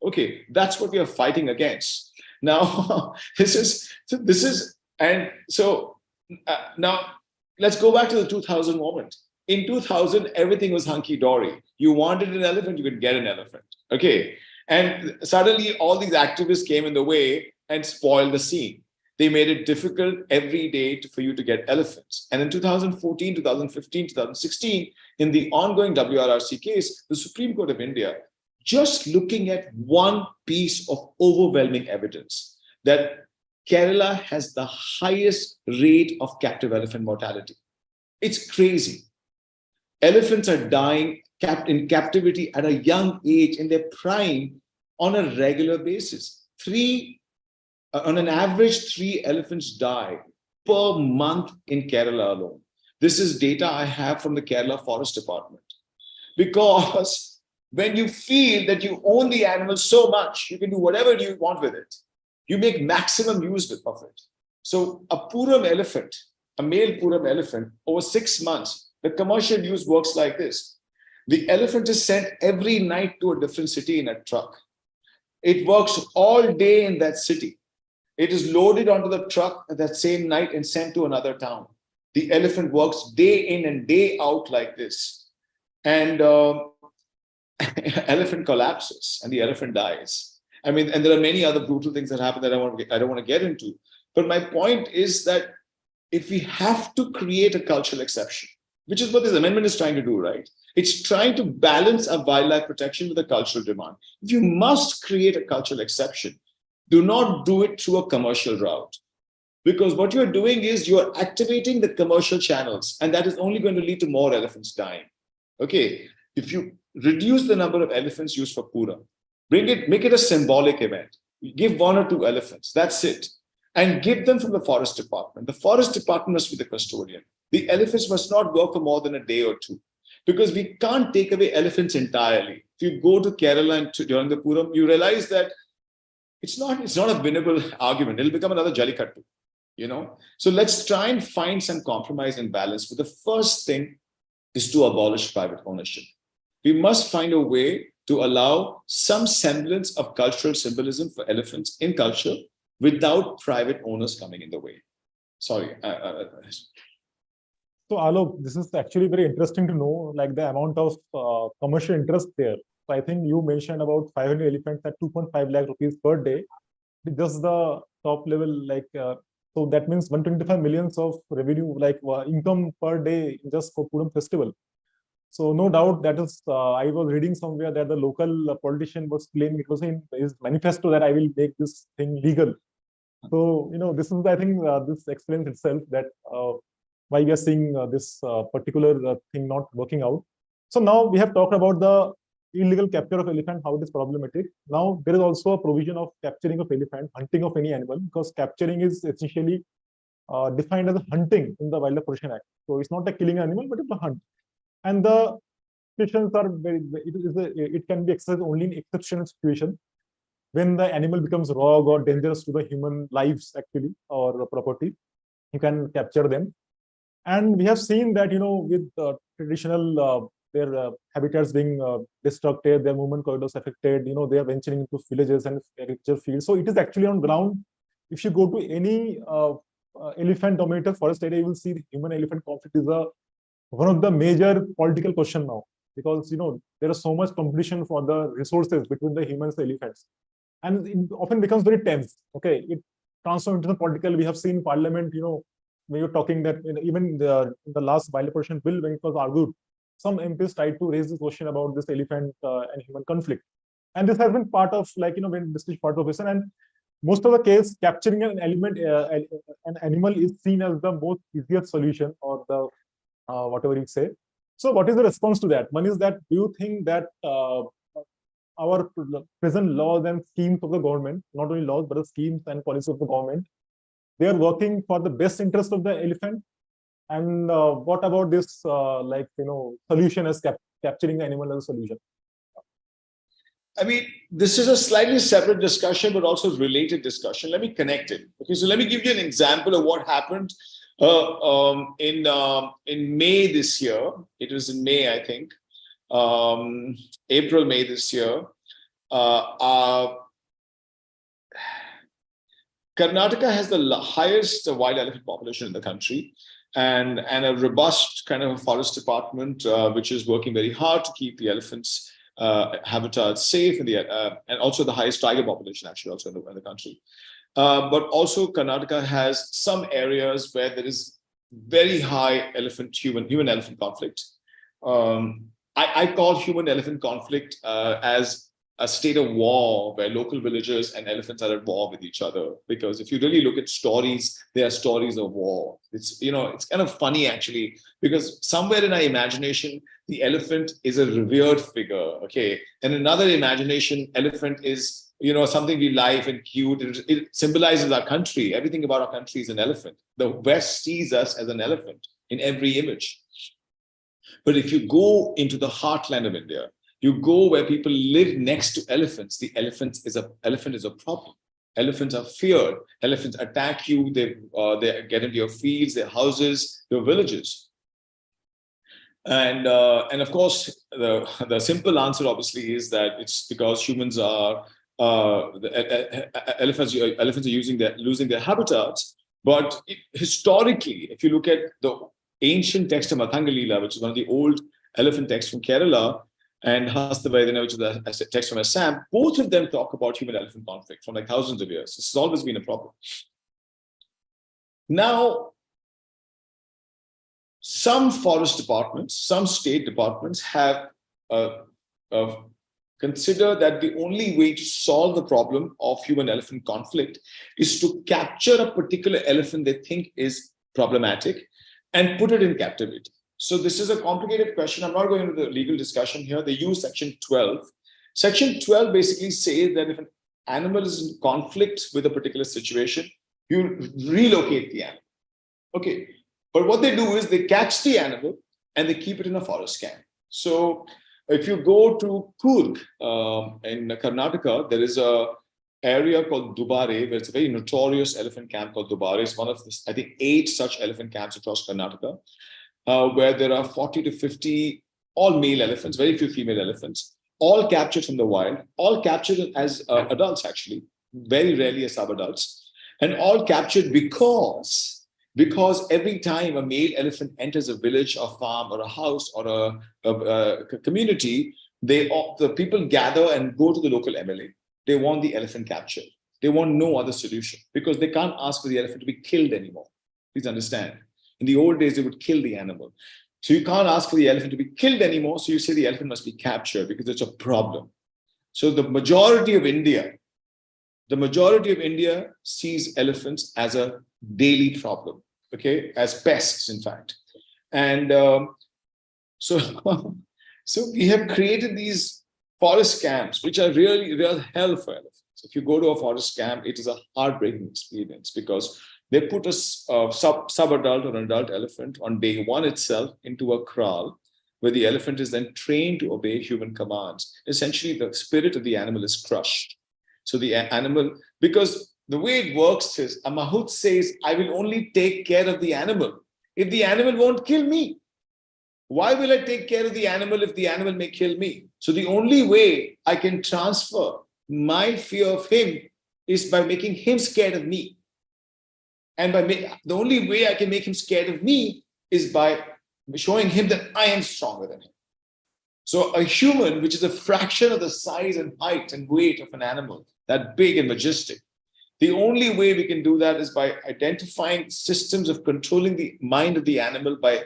Okay, that's what we are fighting against. Now, now let's go back to the 2000 moment. In 2000, everything was hunky-dory. You wanted an elephant, you could get an elephant. Okay, and suddenly all these activists came in the way and spoiled the scene. They made it difficult every day for you to get elephants. And in 2014, 2015, 2016, in the ongoing WRRC case, the Supreme Court of India, just looking at one piece of overwhelming evidence that Kerala has the highest rate of captive elephant mortality. It's crazy. Elephants are dying in captivity at a young age in their prime on a regular basis. On an average, 3 elephants die per month in Kerala alone. This is data I have from the Kerala Forest Department. Because when you feel that you own the animal so much, you can do whatever you want with it. You make maximum use of it. So a Puram elephant, a male Puram elephant, over 6 months, the commercial use works like this. The elephant is sent every night to a different city in a truck. It works all day in that city. It is loaded onto the truck that same night and sent to another town. The elephant works day in and day out like this. And elephant collapses and the elephant dies. I mean, and there are many other brutal things that happen that I don't want to get into. But my point is that if we have to create a cultural exception, which is what this amendment is trying to do, right? It's trying to balance a wildlife protection with a cultural demand. If you must create a cultural exception, do not do it through a commercial route. Because what you're doing is you're activating the commercial channels, and that is only going to lead to more elephants dying. Okay, if you reduce the number of elephants used for Puram, make it a symbolic event. Give 1 or 2 elephants, that's it. And give them from the forest department. The forest department must be the custodian. The elephants must not work for more than a day or 2. because we can't take away elephants entirely. If you go to Kerala and during the Puram, you realize that it's not a winnable argument. It'll become another Jallikattu, So let's try and find some compromise and balance. But the first thing is to abolish private ownership. We must find a way to allow some semblance of cultural symbolism for elephants in culture without private owners coming in the way. Sorry. So Alok, this is actually very interesting to know, like the amount of commercial interest there. So I think you mentioned about 500 elephants at 2.5 lakh rupees per day. Just the top level, so that means 125 millions of revenue, income per day just for Puram festival. So no doubt that is, I was reading somewhere that the local politician was claiming, it was in his manifesto, that I will make this thing legal. So, this is, I think, this explains itself that why we are seeing this particular thing not working out. So now we have talked about the illegal capture of elephant, how it is problematic. Now there is also a provision of capturing of elephant, hunting of any animal, because capturing is essentially defined as a hunting in the Wildlife Protection Act. So it's not a killing animal, but it's a hunt. And the situations are it can be exercised only in exceptional situations when the animal becomes wrong or dangerous to the human lives actually or property. You can capture them. And we have seen that, with traditional their habitats being destructed, their movement corridors affected, they are venturing into villages and agriculture fields. So it is actually on ground. If you go to any elephant-dominated forest area, you will see the human-elephant conflict is one of the major political question now, because there is so much competition for the resources between the humans and elephants, and it often becomes very tense. Okay, it transforms into the political. We have seen Parliament, when you're talking that even in the last Wildlife Protection Bill, when it was argued, some MPs tried to raise this question about this elephant and human conflict, and this has been part of when this is part of it, and most of the case capturing an animal is seen as the most easiest solution, or the whatever you say. So what is the response to that? One is that, do you think that our present laws and schemes of the government, not only laws, but the schemes and policies of the government, they are working for the best interest of the elephant? And what about this, solution as capturing the animal as a solution? I mean, this is a slightly separate discussion, but also related discussion. Let me connect it. Okay, so let me give you an example of what happened in May this year. It was in May, I think, April, May this year. Karnataka has the highest wild elephant population in the country, and a robust kind of forest department, which is working very hard to keep the elephants' habitats safe, and also the highest tiger population actually also in the country. But also Karnataka has some areas where there is very high human-elephant conflict. I call human-elephant conflict as a state of war where local villagers and elephants are at war with each other. Because if you really look at stories, they are stories of war. It's kind of funny actually, because somewhere in our imagination, the elephant is a revered figure, okay? And another imagination, elephant is something we like and cute. It symbolizes our country. Everything about our country is an elephant. The West sees us as an elephant in every image. But if you go into the heartland of India, you go where people live next to elephants, the elephant is a problem. Elephants are feared. Elephants attack you. They get into your fields, their houses, your villages. And of course, the simple answer obviously is that it's because humans are elephants are losing their habitats. But historically, if you look at the ancient text of Mathangalila, which is one of the old elephant texts from Kerala, and Hastavaidana, which is a text from Assam, both of them talk about human-elephant conflict from thousands of years. This has always been a problem. Now, some forest departments, some state departments have considered that the only way to solve the problem of human-elephant conflict is to capture a particular elephant they think is problematic and put it in captivity. So this is a complicated question. I'm not going into the legal discussion here. They use Section 12. Section 12 basically says that if an animal is in conflict with a particular situation, you relocate the animal. Okay. But what they do is they catch the animal and they keep it in a forest camp. So if you go to Coorg in Karnataka, there is a area called Dubare, where it's a very notorious elephant camp called Dubare. It's one of, I think, 8 such elephant camps across Karnataka, where there are 40 to 50 all male elephants, very few female elephants, all captured from the wild, all captured as adults, actually, very rarely as sub-adults, and all captured because every time a male elephant enters a village or farm or a house or a community, the people gather and go to the local MLA. They want the elephant captured. They want no other solution because they can't ask for the elephant to be killed anymore. Please understand. In the old days, they would kill the animal. So you can't ask for the elephant to be killed anymore. So you say the elephant must be captured because it's a problem. So the majority of India sees elephants as a daily problem, okay, as pests, in fact. And so we have created these forest camps, which are really real hell for elephants. If you go to a forest camp, it is a heartbreaking experience because they put a sub-adult or an adult elephant on day one itself into a kraal, where the elephant is then trained to obey human commands. Essentially, the spirit of the animal is crushed. So the animal, because the way it works is, a mahout says, I will only take care of the animal if the animal won't kill me. Why will I take care of the animal if the animal may kill me? So the only way I can transfer my fear of him is by making him scared of me. And the only way I can make him scared of me is by showing him that I am stronger than him. So a human, which is a fraction of the size and height and weight of an animal, that big and majestic, the only way we can do that is by identifying systems of controlling the mind of the animal by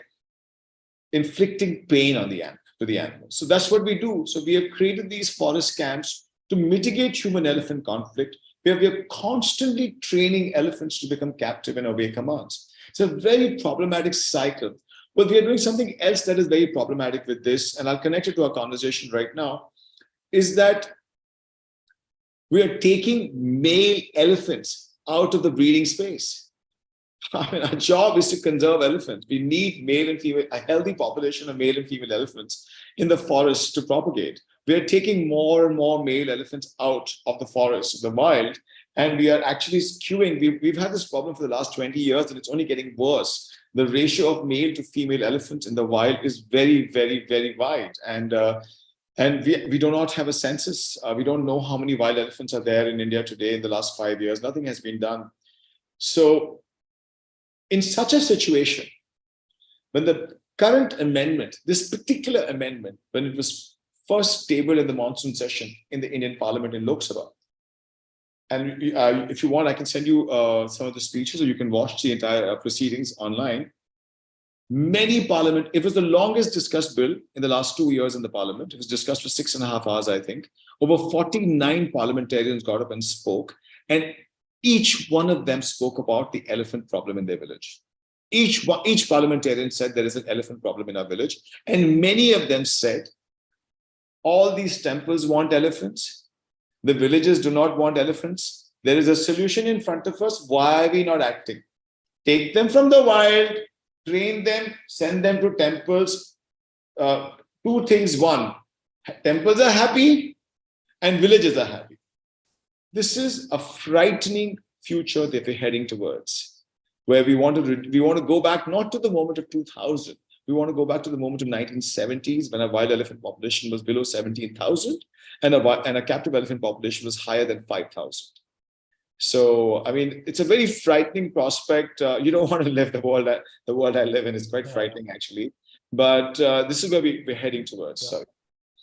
inflicting pain on the animal. So that's what we do. So we have created these forest camps to mitigate human-elephant conflict, where we are constantly training elephants to become captive and obey commands. It's a very problematic cycle. But we are doing something else that is very problematic with this, and I'll connect it to our conversation right now, is that we are taking male elephants out of the breeding space. I mean, our job is to conserve elephants. We need male and female, a healthy population of male and female elephants in the forest to propagate. We are taking more and more male elephants out of the forest, of the wild, and we are actually skewing. We've had this problem for the last 20 years, and it's only getting worse. The ratio of male to female elephants in the wild is very, very, very wide. And we do not have a census. We don't know how many wild elephants are there in India today in the last 5 years. Nothing has been done. So in such a situation, when the current amendment, this particular amendment, when it was first tabled in the monsoon session in the Indian Parliament in Lok Sabha, and if you want, I can send you some of the speeches, or you can watch the entire proceedings online. Many Parliament, it was the longest discussed bill in the last 2 years in the Parliament. It was discussed for 6.5 hours, I think. Over 49 parliamentarians got up and spoke, and each one of them spoke about the elephant problem in their village. Each parliamentarian said there is an elephant problem in our village, and many of them said, all these temples want elephants. The villages do not want elephants. There is a solution in front of us. Why are we not acting? Take them from the wild, train them, send them to temples. Two things. One, temples are happy and villages are happy. This is a frightening future that we're heading towards, where we want to go back not to the moment of 2000. We want to go back to the moment of 1970s, when a wild elephant population was below 17,000 and a captive elephant population was higher than 5,000. So, I mean, it's a very frightening prospect. You don't want to live the world I live in. It's quite frightening, actually. But this is where we're heading towards. Yeah.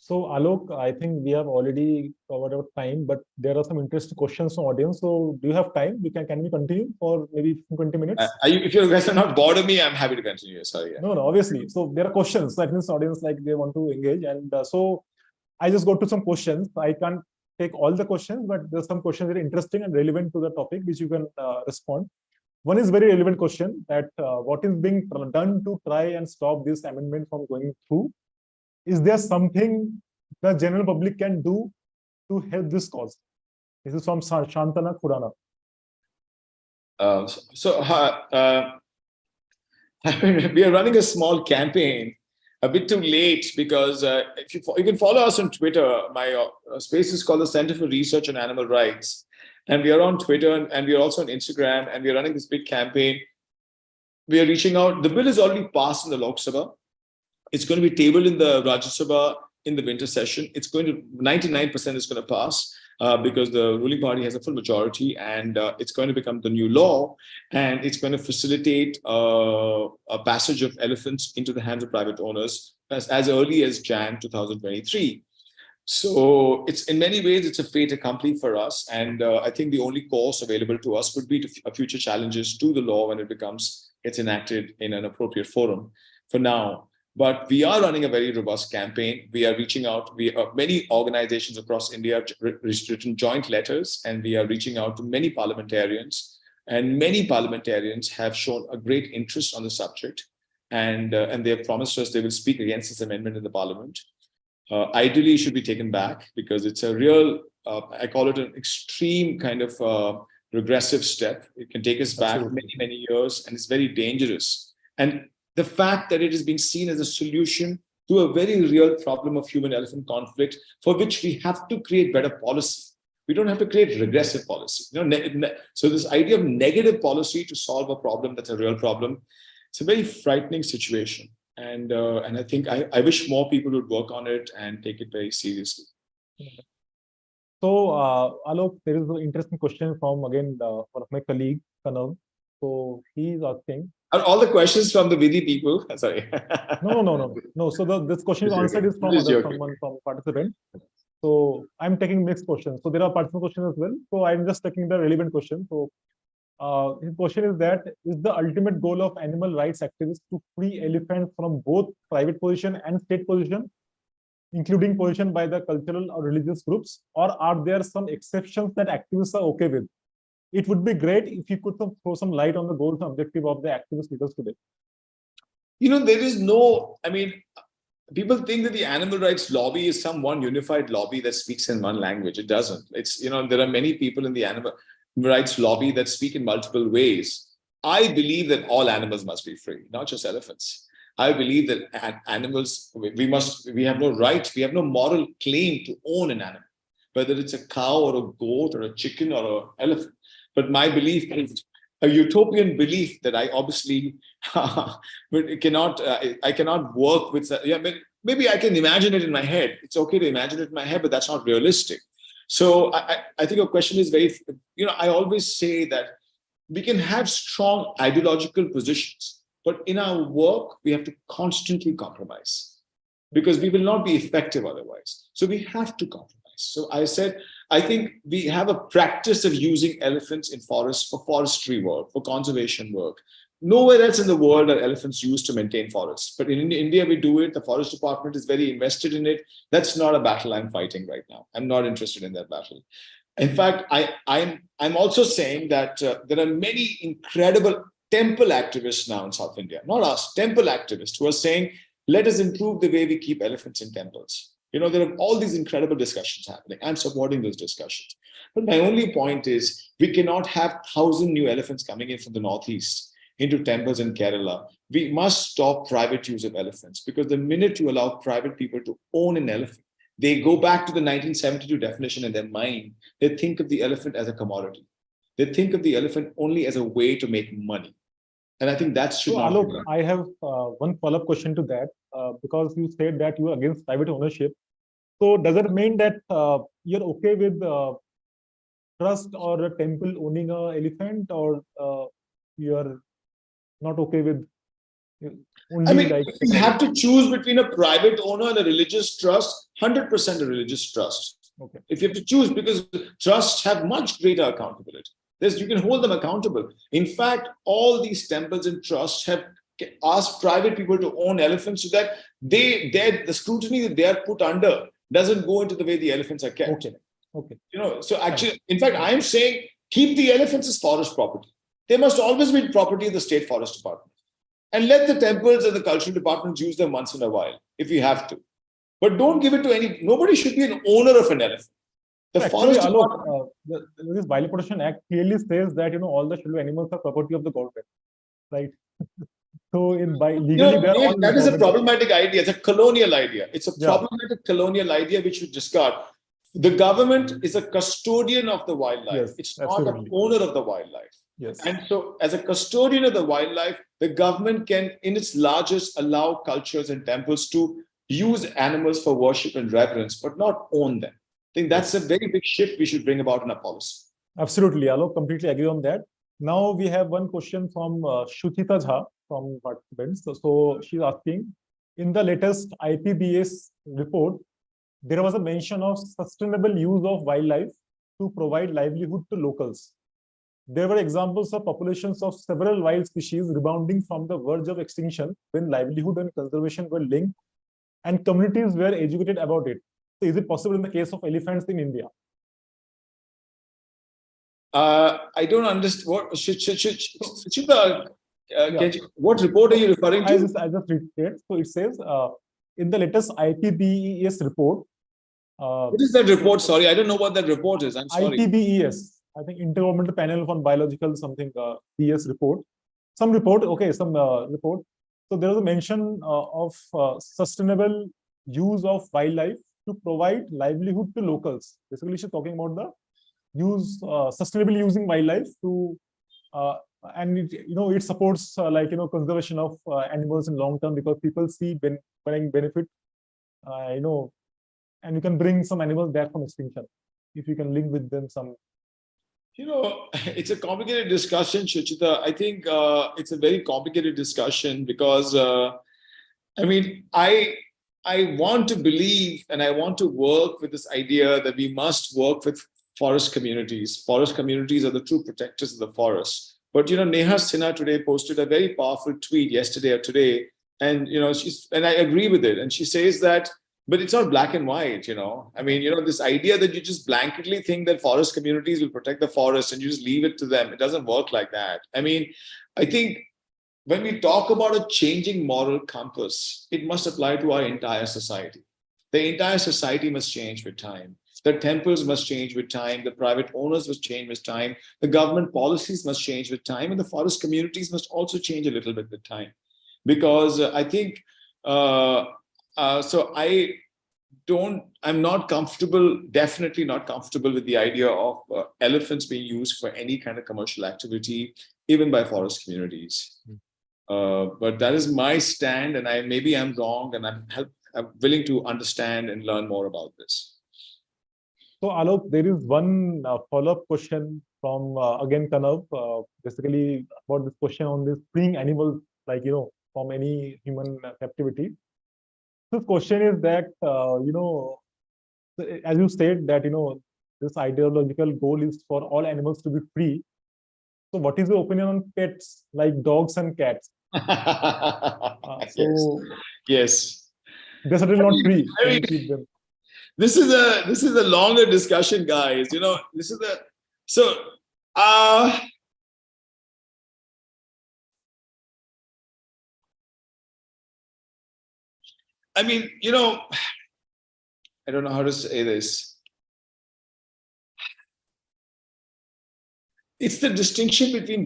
So, Alok, I think we have already covered our time, but there are some interesting questions from audience. So, do you have time? Can we continue for maybe 20 minutes? If you guys are not bored of me, I'm happy to continue. Sorry. Yeah. No, obviously. So, there are questions. I think this audience, like, they want to engage. And so, I just go to some questions. I can't take all the questions, but there's some questions that are interesting and relevant to the topic, which you can respond. One is very relevant question, that what is being done to try and stop this amendment from going through? Is there something the general public can do to help this cause? This is from Shantana Khurana. We are running a small campaign a bit too late because if you can follow us on Twitter. My space is called the Center for Research on Animal Rights. And we are on Twitter and we are also on Instagram, and we are running this big campaign. We are reaching out. The bill is already passed in the Lok Sabha. It's going to be tabled in the Rajya Sabha in the winter session. It's going to 99% is going to pass because the ruling party has a full majority, and it's going to become the new law, and it's going to facilitate a passage of elephants into the hands of private owners as early as Jan 2023. So it's in many ways, it's a fait accompli for us. And I think the only course available to us would be to future challenges to the law when it gets enacted in an appropriate forum for now. But we are running a very robust campaign. We are reaching out. Many organizations across India have written joint letters, and we are reaching out to many parliamentarians. And many parliamentarians have shown a great interest on the subject. And they have promised us they will speak against this amendment in the parliament. Ideally, it should be taken back because it's a real, I call it an extreme kind of regressive step. It can take us back many, many years, and it's very dangerous. And the fact that it is being seen as a solution to a very real problem of human-elephant conflict, for which we have to create better policy. We don't have to create regressive policy. So this idea of negative policy to solve a problem that's a real problem, it's a very frightening situation. And I think I wish more people would work on it and take it very seriously. So, Alok, there is an interesting question from, again, one of my colleagues, Kanav. So he is asking, are all the questions from the Vidhi people? Sorry. No. So this question is answered is from someone from participant. So I'm taking next question. So there are participant questions as well. So I'm just taking the relevant question. So his question is that, is the ultimate goal of animal rights activists to free elephants from both private possession and state possession, including possession by the cultural or religious groups, or are there some exceptions that activists are okay with? It would be great if you could throw some light on the goals and objective of the activist leaders today. There is no, people think that the animal rights lobby is some one unified lobby that speaks in one language. It doesn't. It's, there are many people in the animal rights lobby that speak in multiple ways. I believe that all animals must be free, not just elephants. I believe that animals, we have no right, we have no moral claim to own an animal, whether it's a cow or a goat or a chicken or an elephant. But my belief is a utopian belief that I obviously cannot work with. Maybe I can imagine it in my head. It's okay to imagine it in my head, but that's not realistic. So I think your question is very, I always say that we can have strong ideological positions, but in our work, we have to constantly compromise because we will not be effective otherwise. So we have to compromise. So I think we have a practice of using elephants in forests for forestry work, for conservation work. Nowhere else in the world are elephants used to maintain forests. But in India, we do it. The forest department is very invested in it. That's not a battle I'm fighting right now. I'm not interested in that battle. In fact, I'm also saying that there are many incredible temple activists now in South India, not us, temple activists who are saying, let us improve the way we keep elephants in temples. There are all these incredible discussions happening. I'm supporting those discussions. But my only point is we cannot have 1,000 new elephants coming in from the Northeast into temples in Kerala. We must stop private use of elephants because the minute you allow private people to own an elephant, they go back to the 1972 definition in their mind. They think of the elephant as a commodity. They think of the elephant only as a way to make money. And I think that should not be done. I have one follow-up question to that because you said that you are against private ownership. So does it mean that you're okay with trust or a temple owning an elephant, or you're not okay with only you have to choose between a private owner and a religious trust, 100% a religious trust. Okay. If you have to choose, because trusts have much greater accountability. You can hold them accountable. In fact, all these temples and trusts have asked private people to own elephants so that the scrutiny that they are put under doesn't go into the way the elephants are kept. Okay. So actually, in fact, I'm saying keep the elephants as forest property. They must always be property of the state forest department. And let the temples and the cultural departments use them once in a while, if we have to. But don't give it to nobody should be an owner of an elephant. This Wildlife Protection Act clearly says that all the shelter animals are property of the government, right? So legally, they are all that is a government- problematic idea. It's a colonial idea. It's a Yeah. problematic colonial idea which should discard. The government is a custodian of the wildlife. Yes, It's not absolutely. an owner of the wildlife. Yes. And so, as a custodian of the wildlife, the government can, in its largest, allow cultures and temples to use animals for worship and reverence, but not own them. I think that's a very big shift we should bring about in our policy. Absolutely, Alok, completely agree on that. Now we have one question from Shuchita Jha from participants. So she's asking, in the latest IPBS report, there was a mention of sustainable use of wildlife to provide livelihood to locals. There were examples of populations of several wild species rebounding from the verge of extinction when livelihood and conservation were linked and communities were educated about it. So is it possible in the case of elephants in India? I don't understand what Suchita, what report are you referring to? I just read it. So it says in the latest IPBES report. What is that report? Sorry, I don't know what that report is. I'm sorry. IPBES, I think Intergovernmental Panel on Biological something BS report. Some report, okay, some report. So there was a mention of sustainable use of wildlife to provide livelihood to locals. Basically, she's talking about the sustainable using wildlife to and it supports conservation of animals in long term, because people see benefit and you can bring some animals back from extinction if you can link with them some. It's a complicated discussion, Shuchita. I think it's a very complicated discussion because I want to believe and I want to work with this idea that we must work with forest communities. Forest communities are the true protectors of the forest. But Neha Sinha today posted a very powerful tweet yesterday or today, and and I agree with it. And she says that, but it's not black and white. This idea that you just blanketly think that forest communities will protect the forest and you just leave it to them. It doesn't work like that. I think when we talk about a changing moral compass, it must apply to our entire society. The entire society must change with time. The temples must change with time. The private owners must change with time. The government policies must change with time. And the forest communities must also change a little bit with time. Because I think, I'm not comfortable, definitely not comfortable with the idea of elephants being used for any kind of commercial activity, even by forest communities. But that is my stand, and maybe I'm wrong, and I'm willing to understand and learn more about this. So Alok, there is one follow-up question from again Kanav, basically about this question on this freeing animals, from any human captivity. This question is that as you said that this ideological goal is for all animals to be free. So what is your opinion on pets like dogs and cats? Yes. They're certainly not free. Keep them. This is a longer discussion, guys. I don't know how to say this. It's the distinction between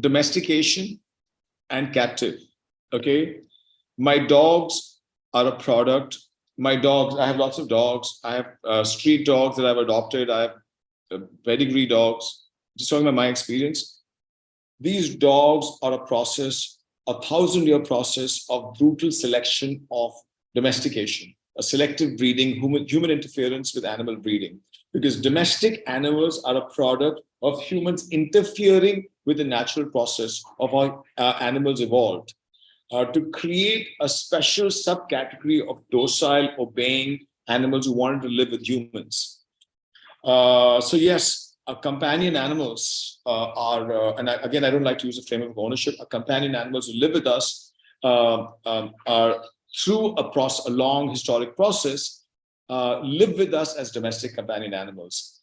domestication and captive. Okay. My dogs are a product. I have lots of dogs. I have street dogs that I've adopted. I have pedigree dogs. Just talking about my experience. These dogs are a 1,000-year process of brutal selection of domestication, a selective breeding, human interference with animal breeding. Because domestic animals are a product of humans interfering with the natural process of how animals evolved. To create a special subcategory of docile, obeying animals who wanted to live with humans. So yes, companion animals are, and again, I don't like to use the framework of ownership. Companion animals who live with us are through a long historic process, live with us as domestic companion animals.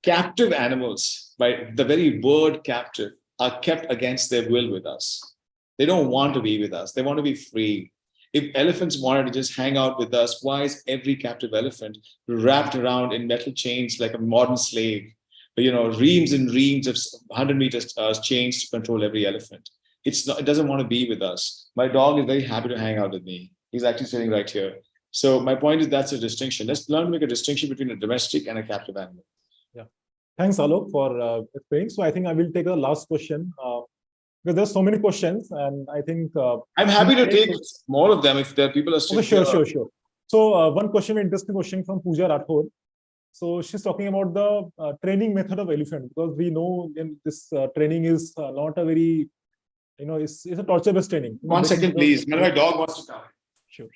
Captive animals, by the very word captive, are kept against their will with us. They don't want to be with us. They want to be free. If elephants wanted to just hang out with us, why is every captive elephant wrapped around in metal chains like a modern slave? Reams and reams of 100-meter chains to control every elephant. it doesn't want to be with us. My dog is very happy to hang out with me. He's actually sitting right here. So my point is that's a distinction. Let's learn to make a distinction between a domestic and a captive animal. Yeah. Thanks, Alok, for explaining. So I think I will take a last question because there's so many questions, and I think I'm happy to take more of them if there are people are still okay, here. sure. So one question, interesting question from Pooja Rathod. So she's talking about the training method of elephant, because we know in this training is not a very, it's a torture-based training. 1 second, please. My dog wants to come. Sure.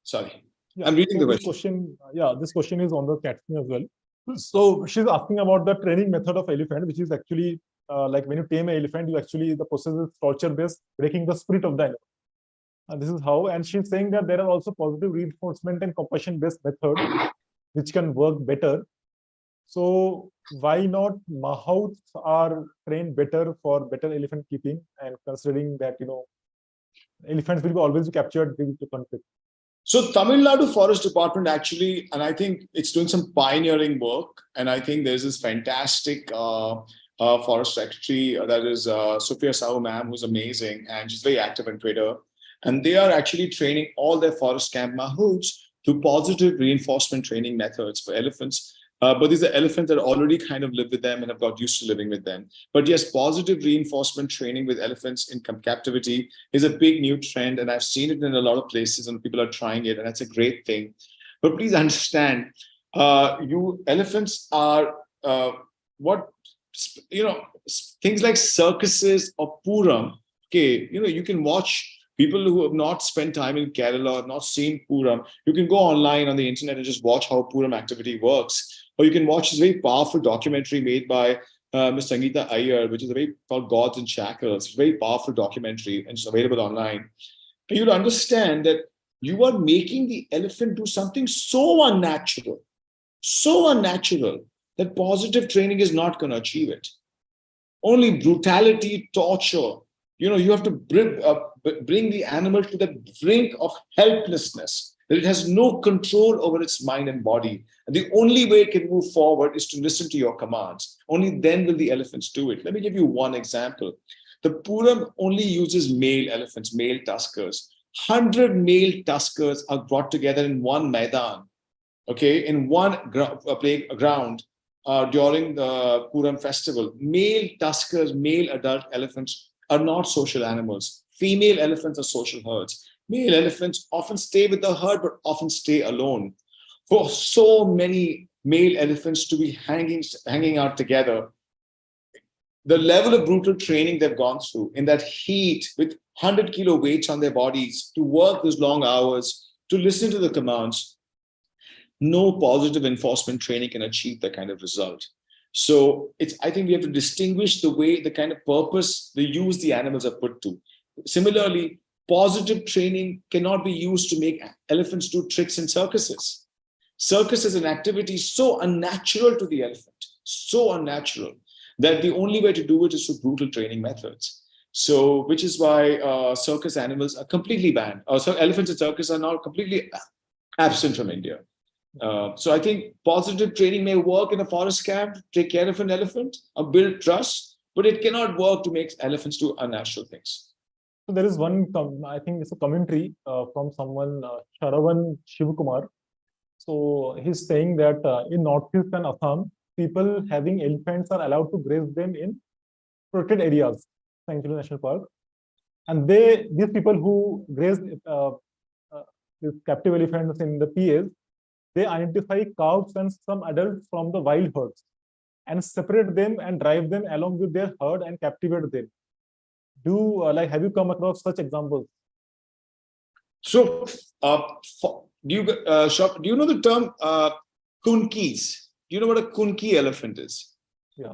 Sorry. Yeah, I'm reading so the this question. This question is on the cat as well. So she's asking about the training method of elephant, which is actually like when you tame an elephant, the process is torture-based, breaking the spirit of the animal. This is how, and she's saying that there are also positive reinforcement and compassion-based methods which can work better. So why not mahouts are trained better for better elephant keeping, and considering that elephants will always be captured due to conflict. So Tamil Nadu Forest Department actually, and I think it's doing some pioneering work. And I think there's this fantastic forest secretary that is Sophia Sahu ma'am, who's amazing, and she's very active on Twitter. And they are actually training all their forest camp mahouts to positive reinforcement training methods for elephants. But these are elephants that already kind of live with them and have got used to living with them. But yes, positive reinforcement training with elephants in captivity is a big new trend. And I've seen it in a lot of places and people are trying it. And that's a great thing. But please understand, elephants are things like circuses or Puram. Okay, you can watch people who have not spent time in Kerala or not seen Puram. You can go online on the internet and just watch how Puram activity works. Or you can watch this very powerful documentary made by Ms. Sangeeta Iyer, which is called Gods in Shackles. It's a very powerful documentary and it's available online. And you'll understand that you are making the elephant do something so unnatural that positive training is not going to achieve it. Only brutality, torture. You have to bring the animal to the brink of helplessness, that it has no control over its mind and body. And the only way it can move forward is to listen to your commands. Only then will the elephants do it. Let me give you one example. The Puram only uses male elephants, male tuskers. 100 male tuskers are brought together in one maidan, in one playground during the Puram festival. Male tuskers, male adult elephants are not social animals. Female elephants are social herds. Male elephants often stay with the herd, but often stay alone. For so many male elephants to be hanging out together, the level of brutal training they've gone through in that heat with 100-kilo weights on their bodies to work those long hours, to listen to the commands, no positive enforcement training can achieve that kind of result. So I think we have to distinguish the kind of purpose, the use the animals are put to. Similarly, positive training cannot be used to make elephants do tricks in circuses. Circus is an activity so unnatural to the elephant, so unnatural, that the only way to do it is through brutal training methods. So, which is why circus animals are completely banned. So elephants in circus are now completely absent from India. So I think positive training may work in a forest camp, take care of an elephant, or build trust, but it cannot work to make elephants do unnatural things. So there is one, I think it's a commentary from someone, Sharavan Shivakumar. So he's saying that in Northeast and Assam, people having elephants are allowed to graze them in protected areas, Sanctuary National Park. And these people who graze these captive elephants in the PAs, they identify calves and some adults from the wild herds and separate them and drive them along with their herd and captivate them. Have you come across such examples? So, do you know the term kunkis? Do you know what a kunki elephant is? Yeah.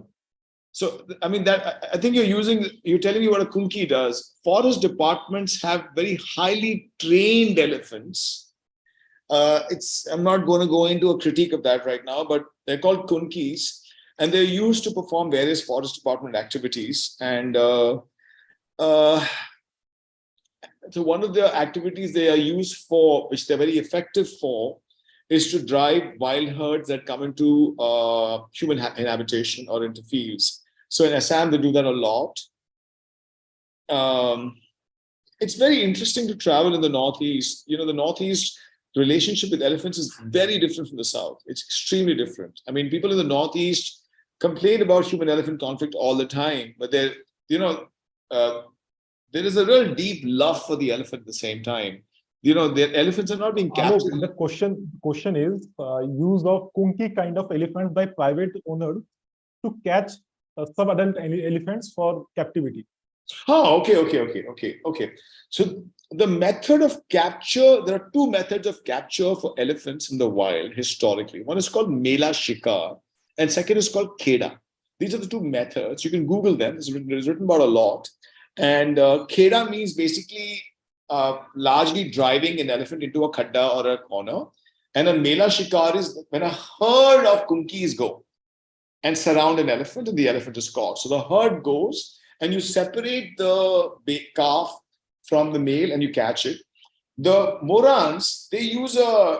So, I mean, I think you're telling me what a kunki does. Forest departments have very highly trained elephants. I'm not going to go into a critique of that right now, but they're called kunkis, and they're used to perform various forest department activities. And so one of the activities they are used for, which they're very effective for, is to drive wild herds that come into human habitation or into fields. So in Assam, they do that a lot. It's very interesting to travel in the Northeast. You know, the Northeast relationship with elephants is very different from the South. It's extremely different. I mean, people in the Northeast complain about human-elephant conflict all the time, but there is a real deep love for the elephant at the same time. You know, the elephants are not being captured. Alok, the question is use of kunki kind of elephants by private owners to catch sub-adult elephants for captivity. Oh, okay. So the method of capture, there are two methods of capture for elephants in the wild historically. One is called mela shikar, and second is called kheda. These are the two methods. You can Google them. It's written about a lot. And kheda means basically largely driving an elephant into a khadda or a corner. And a mela shikar is when a herd of kunkis go and surround an elephant, and the elephant is caught. So the herd goes, and you separate the calf from the male and you catch it. The Morans, they use a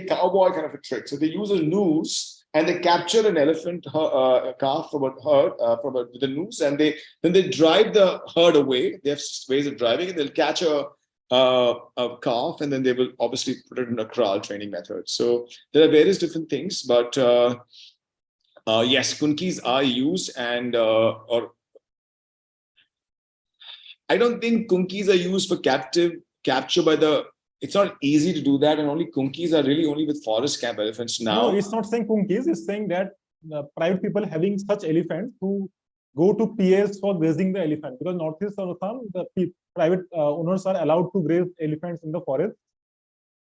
cowboy kind of a trick. So they use a noose and they capture an elephant calf from a herd with a noose, and then they drive the herd away. They have ways of driving, and they'll catch a calf, and then they will obviously put it in a kraal training method. So there are various different things, but yes, kunkis are used, and or I don't think kunkis are used for capture by the. It's not easy to do that, and only kunkis are really only with forest camp elephants now. No, it's not saying kunkis. It's saying that private people having such elephants who go to PAs for grazing the elephant, because Northeast Assam, the private owners are allowed to graze elephants in the forest.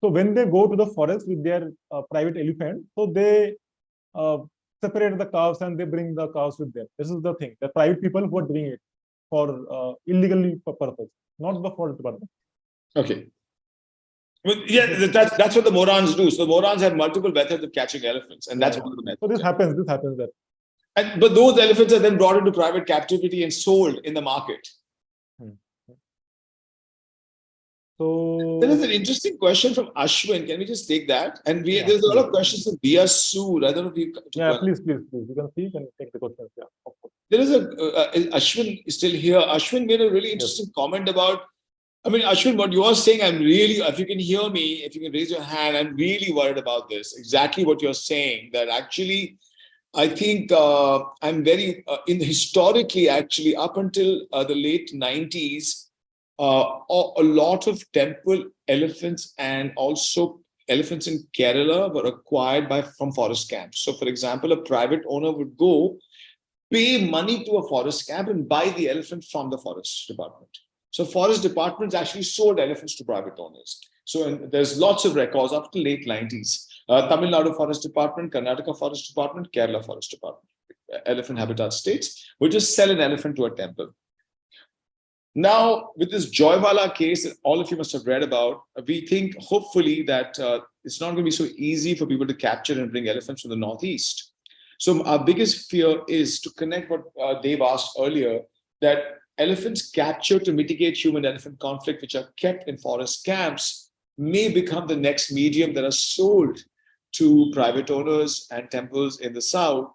So when they go to the forest with their private elephant, so they separate the calves and they bring the calves with them. This is the thing. The private people who are doing it for illegally purpose, not the forest department. Okay. Well, yeah, that's what the Morans do. So the Morans have multiple methods of catching elephants, and that's one of the methods. So this happens there. But those elephants are then brought into private captivity and sold in the market. So there is an interesting question from Ashwin. Can we just take that? And there's a lot of questions from Bia Sood. I don't know if you. Yeah, please. You can see and take the questions. Yeah, of course. There is Ashwin is still here. Ashwin made a really interesting comment about. I mean, Ashwin, what you are saying, if you can hear me, if you can raise your hand, I'm really worried about this. Exactly what you're saying, that actually, I think I'm very, historically, actually, up until the late 90s, a lot of temple elephants and also elephants in Kerala were acquired from forest camps. So, for example, a private owner would go pay money to a forest camp and buy the elephant from the forest department. So forest departments actually sold elephants to private owners. So there's lots of records up to late 90s. Tamil Nadu Forest Department, Karnataka Forest Department, Kerala Forest Department, elephant habitat states, would just sell an elephant to a temple. Now, with this Joywala case that all of you must have read about, we think hopefully that it's not going to be so easy for people to capture and bring elephants from the Northeast. So our biggest fear is to connect what Dave asked earlier, that elephants captured to mitigate human-elephant conflict, which are kept in forest camps, may become the next medium that are sold to private owners and temples in the South,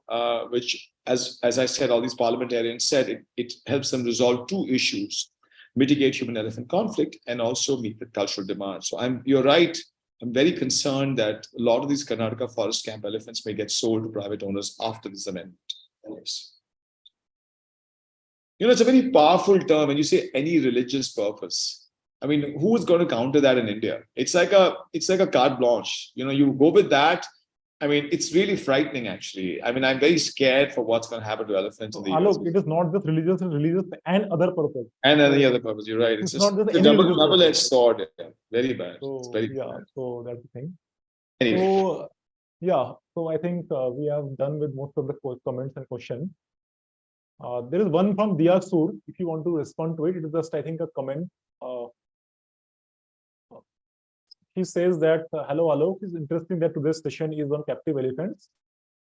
which, as I said, all these parliamentarians said, it helps them resolve two issues: mitigate human-elephant conflict and also meet the cultural demand. So you're right. I'm very concerned that a lot of these Karnataka forest camp elephants may get sold to private owners after this amendment. Yes. You know, it's a very powerful term when you say any religious purpose. I mean, who is going to counter that in India? It's like a carte blanche. You know, you go with that. I mean, it's really frightening, actually. I mean, I'm very scared for what's going to happen to elephants in the US. Alok, it is not just religious, it's religious and other purpose. And any other purpose, you're right. It's just not just a double-edged sword. Yeah. Very bad. So, it's very yeah, bad. so that's the thing. Anyway. So, yeah, so I think we have done with most of the comments and questions. There is one from Dia Sur. If you want to respond to it, it is just, I think, a comment. He says that, hello, Alok, it's interesting that today's session is on captive elephants.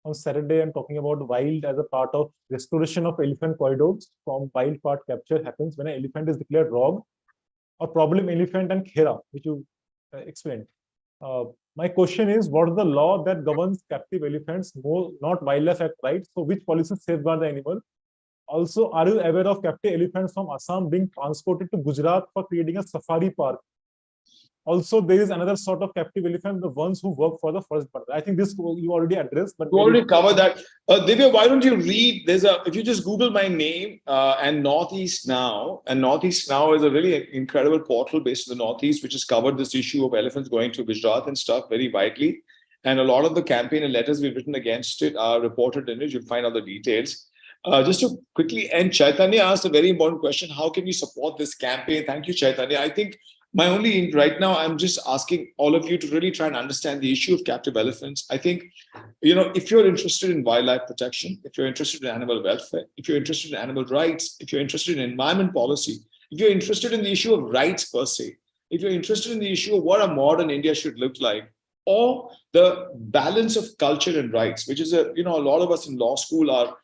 On Saturday, I'm talking about wild as a part of restoration of elephant corridors from wild part capture happens when an elephant is declared wrong, or problem elephant and khera, which you explained. My question is, what is the law that governs captive elephants, not Wildlife Act, right? So which policies safeguard the animal? Also, are you aware of captive elephants from Assam being transported to Gujarat for creating a safari park? Also, there is another sort of captive elephant, the ones who work for the forest department. I think this you already addressed, but we already covered that. Divya, why don't you read? If you just Google my name and Northeast Now, and Northeast Now is a really incredible portal based in the Northeast, which has covered this issue of elephants going to Gujarat and stuff very widely. And a lot of the campaign and letters we've written against it are reported in it. You'll find all the details. Just to quickly end, Chaitanya asked a very important question. How can we support this campaign? Thank you, Chaitanya. I think my only right now, I'm just asking all of you to really try and understand the issue of captive elephants. I think, if you're interested in wildlife protection, if you're interested in animal welfare, if you're interested in animal rights, if you're interested in environment policy, if you're interested in the issue of rights per se, if you're interested in the issue of what a modern India should look like, or the balance of culture and rights, which is a lot of us in law school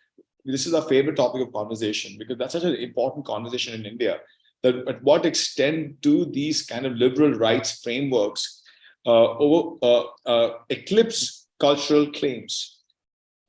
this is our favorite topic of conversation, because that's such an important conversation in India. That at what extent do these kind of liberal rights frameworks eclipse cultural claims?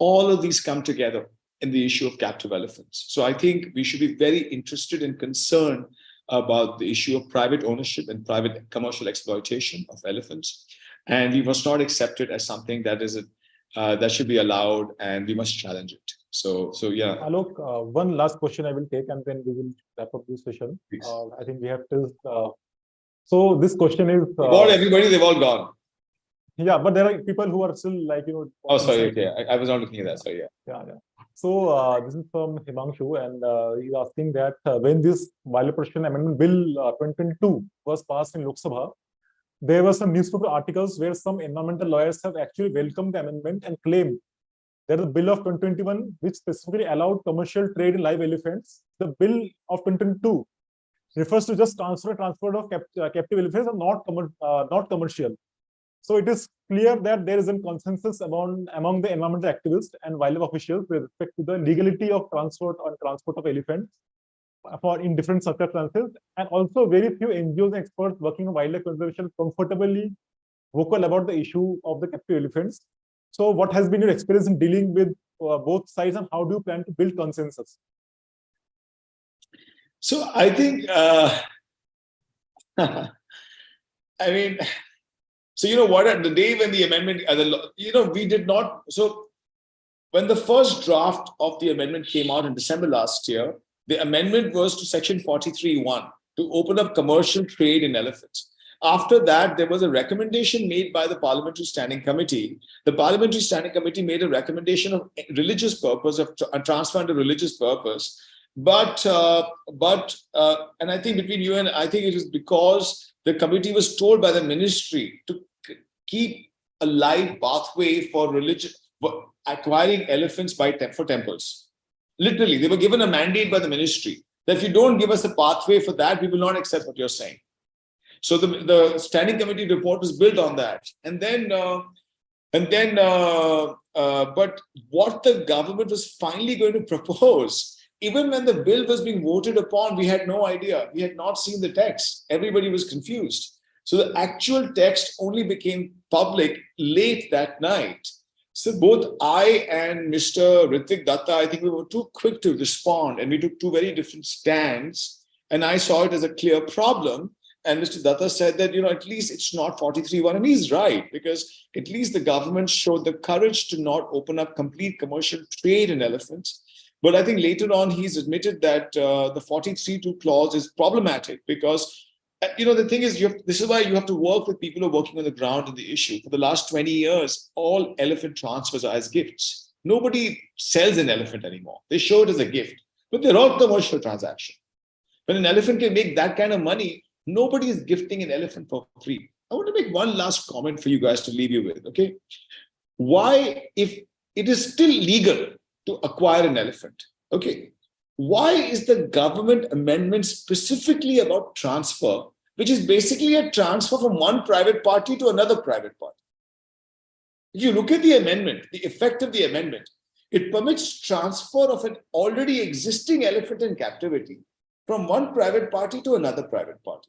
All of these come together in the issue of captive elephants. So I think we should be very interested and concerned about the issue of private ownership and private commercial exploitation of elephants. And we must not accept it as something that should be allowed, and we must challenge it. So yeah. Alok, one last question I will take, and then we will wrap up this session. I think we have till. So this question is. About everybody, they've all gone. Yeah, but there are people who are still Oh, sorry. Okay, I was not looking at that. Sorry. Yeah. Yeah. So this is from Himanshu, and he's asking that when this Wildlife Protection Amendment Bill 2022 was passed in Lok Sabha, there were some newspaper articles where some environmental lawyers have actually welcomed the amendment and claimed that the bill of 2021, which specifically allowed commercial trade in live elephants, the bill of 2022 refers to just transport of captive elephants and not commercial. So it is clear that there is a consensus among the environmental activists and wildlife officials with respect to the legality of transport of elephants in different circumstances, and also very few NGOs and experts working on wildlife conservation comfortably vocal about the issue of the captive elephants. So what has been your experience in dealing with both sides, and how do you plan to build consensus? So I think, I mean, so the day when the amendment, we did not, so when the first draft of the amendment came out in December last year, the amendment was to section 43(1) to open up commercial trade in elephants. After that, there was a recommendation made by the Parliamentary Standing Committee. The Parliamentary Standing Committee made a recommendation of religious purpose, of a transfer under religious purpose. But and I think between you and I think it is because the committee was told by the ministry to keep a live pathway for acquiring elephants for temples. Literally, they were given a mandate by the ministry that if you don't give us a pathway for that, we will not accept what you're saying. So the standing committee report was built on that. But what the government was finally going to propose, even when the bill was being voted upon, we had no idea. We had not seen the text. Everybody was confused. So the actual text only became public late that night. So both I and Mr. Ritik Datta, I think we were too quick to respond, and we took two very different stands. And I saw it as a clear problem. And Mr. Datta said that, at least it's not 43(1). And he's right, because at least the government showed the courage to not open up complete commercial trade in elephants. But I think later on, he's admitted that the 43(2) clause is problematic because, the thing is, this is why you have to work with people who are working on the ground in the issue. For the last 20 years, all elephant transfers are as gifts. Nobody sells an elephant anymore. They show it as a gift, but they're all commercial transactions. When an elephant can make that kind of money, nobody is gifting an elephant for free. I want to make one last comment for you guys to leave you with, okay? Why, if it is still legal to acquire an elephant, okay, why is the government amendment specifically about transfer, which is basically a transfer from one private party to another private party? If you look at the amendment, the effect of the amendment, it permits transfer of an already existing elephant in captivity from one private party to another private party.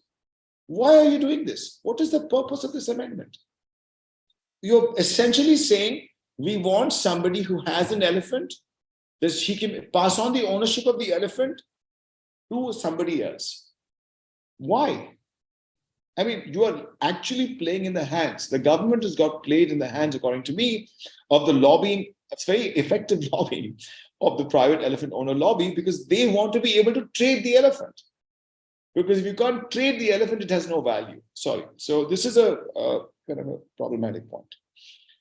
Why are you doing this? What is the purpose of this amendment? you're essentially saying we want somebody who has an elephant, that she can pass on the ownership of the elephant to somebody else. Why? I mean, you are actually playing in the hands. The government has got played in the hands, according to me, of the lobbying. It's very effective lobbying of the private elephant owner lobby, because they want to be able to trade the elephant. Because if you can't trade the elephant, it has no value. Sorry. So this is a kind of a problematic point.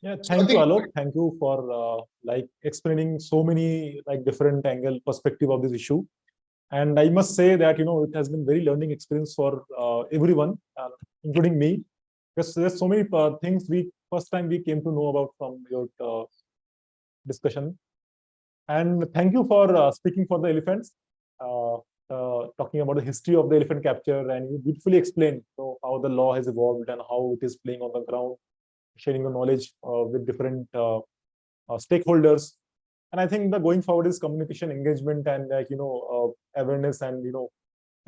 Yeah, thank you, Alok. Thank you for like explaining so many like different angle perspective of this issue. And I must say that, you know, it has been very learning experience for everyone, including me, because there's so many things first time we came to know about from your discussion. And thank you for speaking for the elephants, talking about the history of the elephant capture, and you beautifully explained, you know, how the law has evolved and how it is playing on the ground, sharing the knowledge with different stakeholders. And I think the going forward is communication, engagement, and awareness, and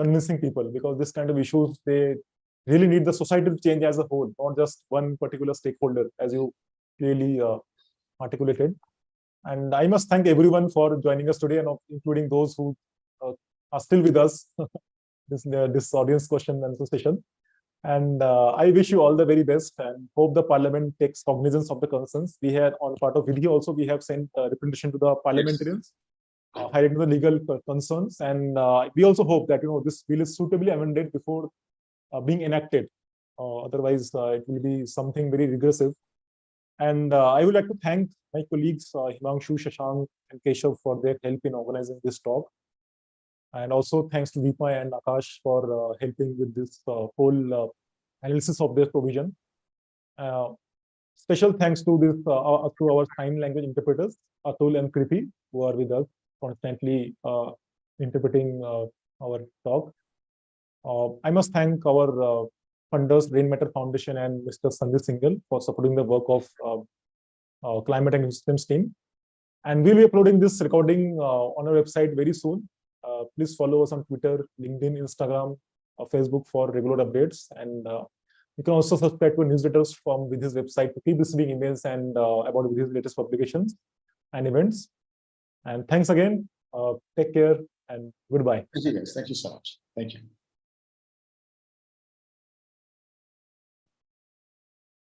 convincing people, because this kind of issues, they really need the societal change as a whole, not just one particular stakeholder, as you clearly articulated. And I must thank everyone for joining us today, and including those who are still with us this audience question and answer session. And I wish you all the very best, and hope the Parliament takes cognizance of the concerns. We had, on part of Vidhi also, we have sent representation to the parliamentarians, highlighting the legal concerns. And we also hope that this bill is suitably amended before being enacted. Otherwise, it will be something very regressive. And I would like to thank my colleagues Himanshu, Shashank, and Keshav for their help in organizing this talk. And also thanks to Deepa and Akash for helping with this whole analysis of this provision. Special thanks to our sign language interpreters, Atul and Krithi, who are with us constantly interpreting our talk. I must thank our funders, Rainmatter Foundation and Mr. Sanjay Singhal, for supporting the work of Climate and Ecosystems team. And we'll be uploading this recording on our website very soon. Please follow us on Twitter, LinkedIn, Instagram, Facebook for regular updates. And you can also subscribe to newsletters from Vidhi's website to keep receiving emails and about Vidhi's latest publications and events. And thanks again. Take care and goodbye. Thank you, guys. Thank you so much. Thank you.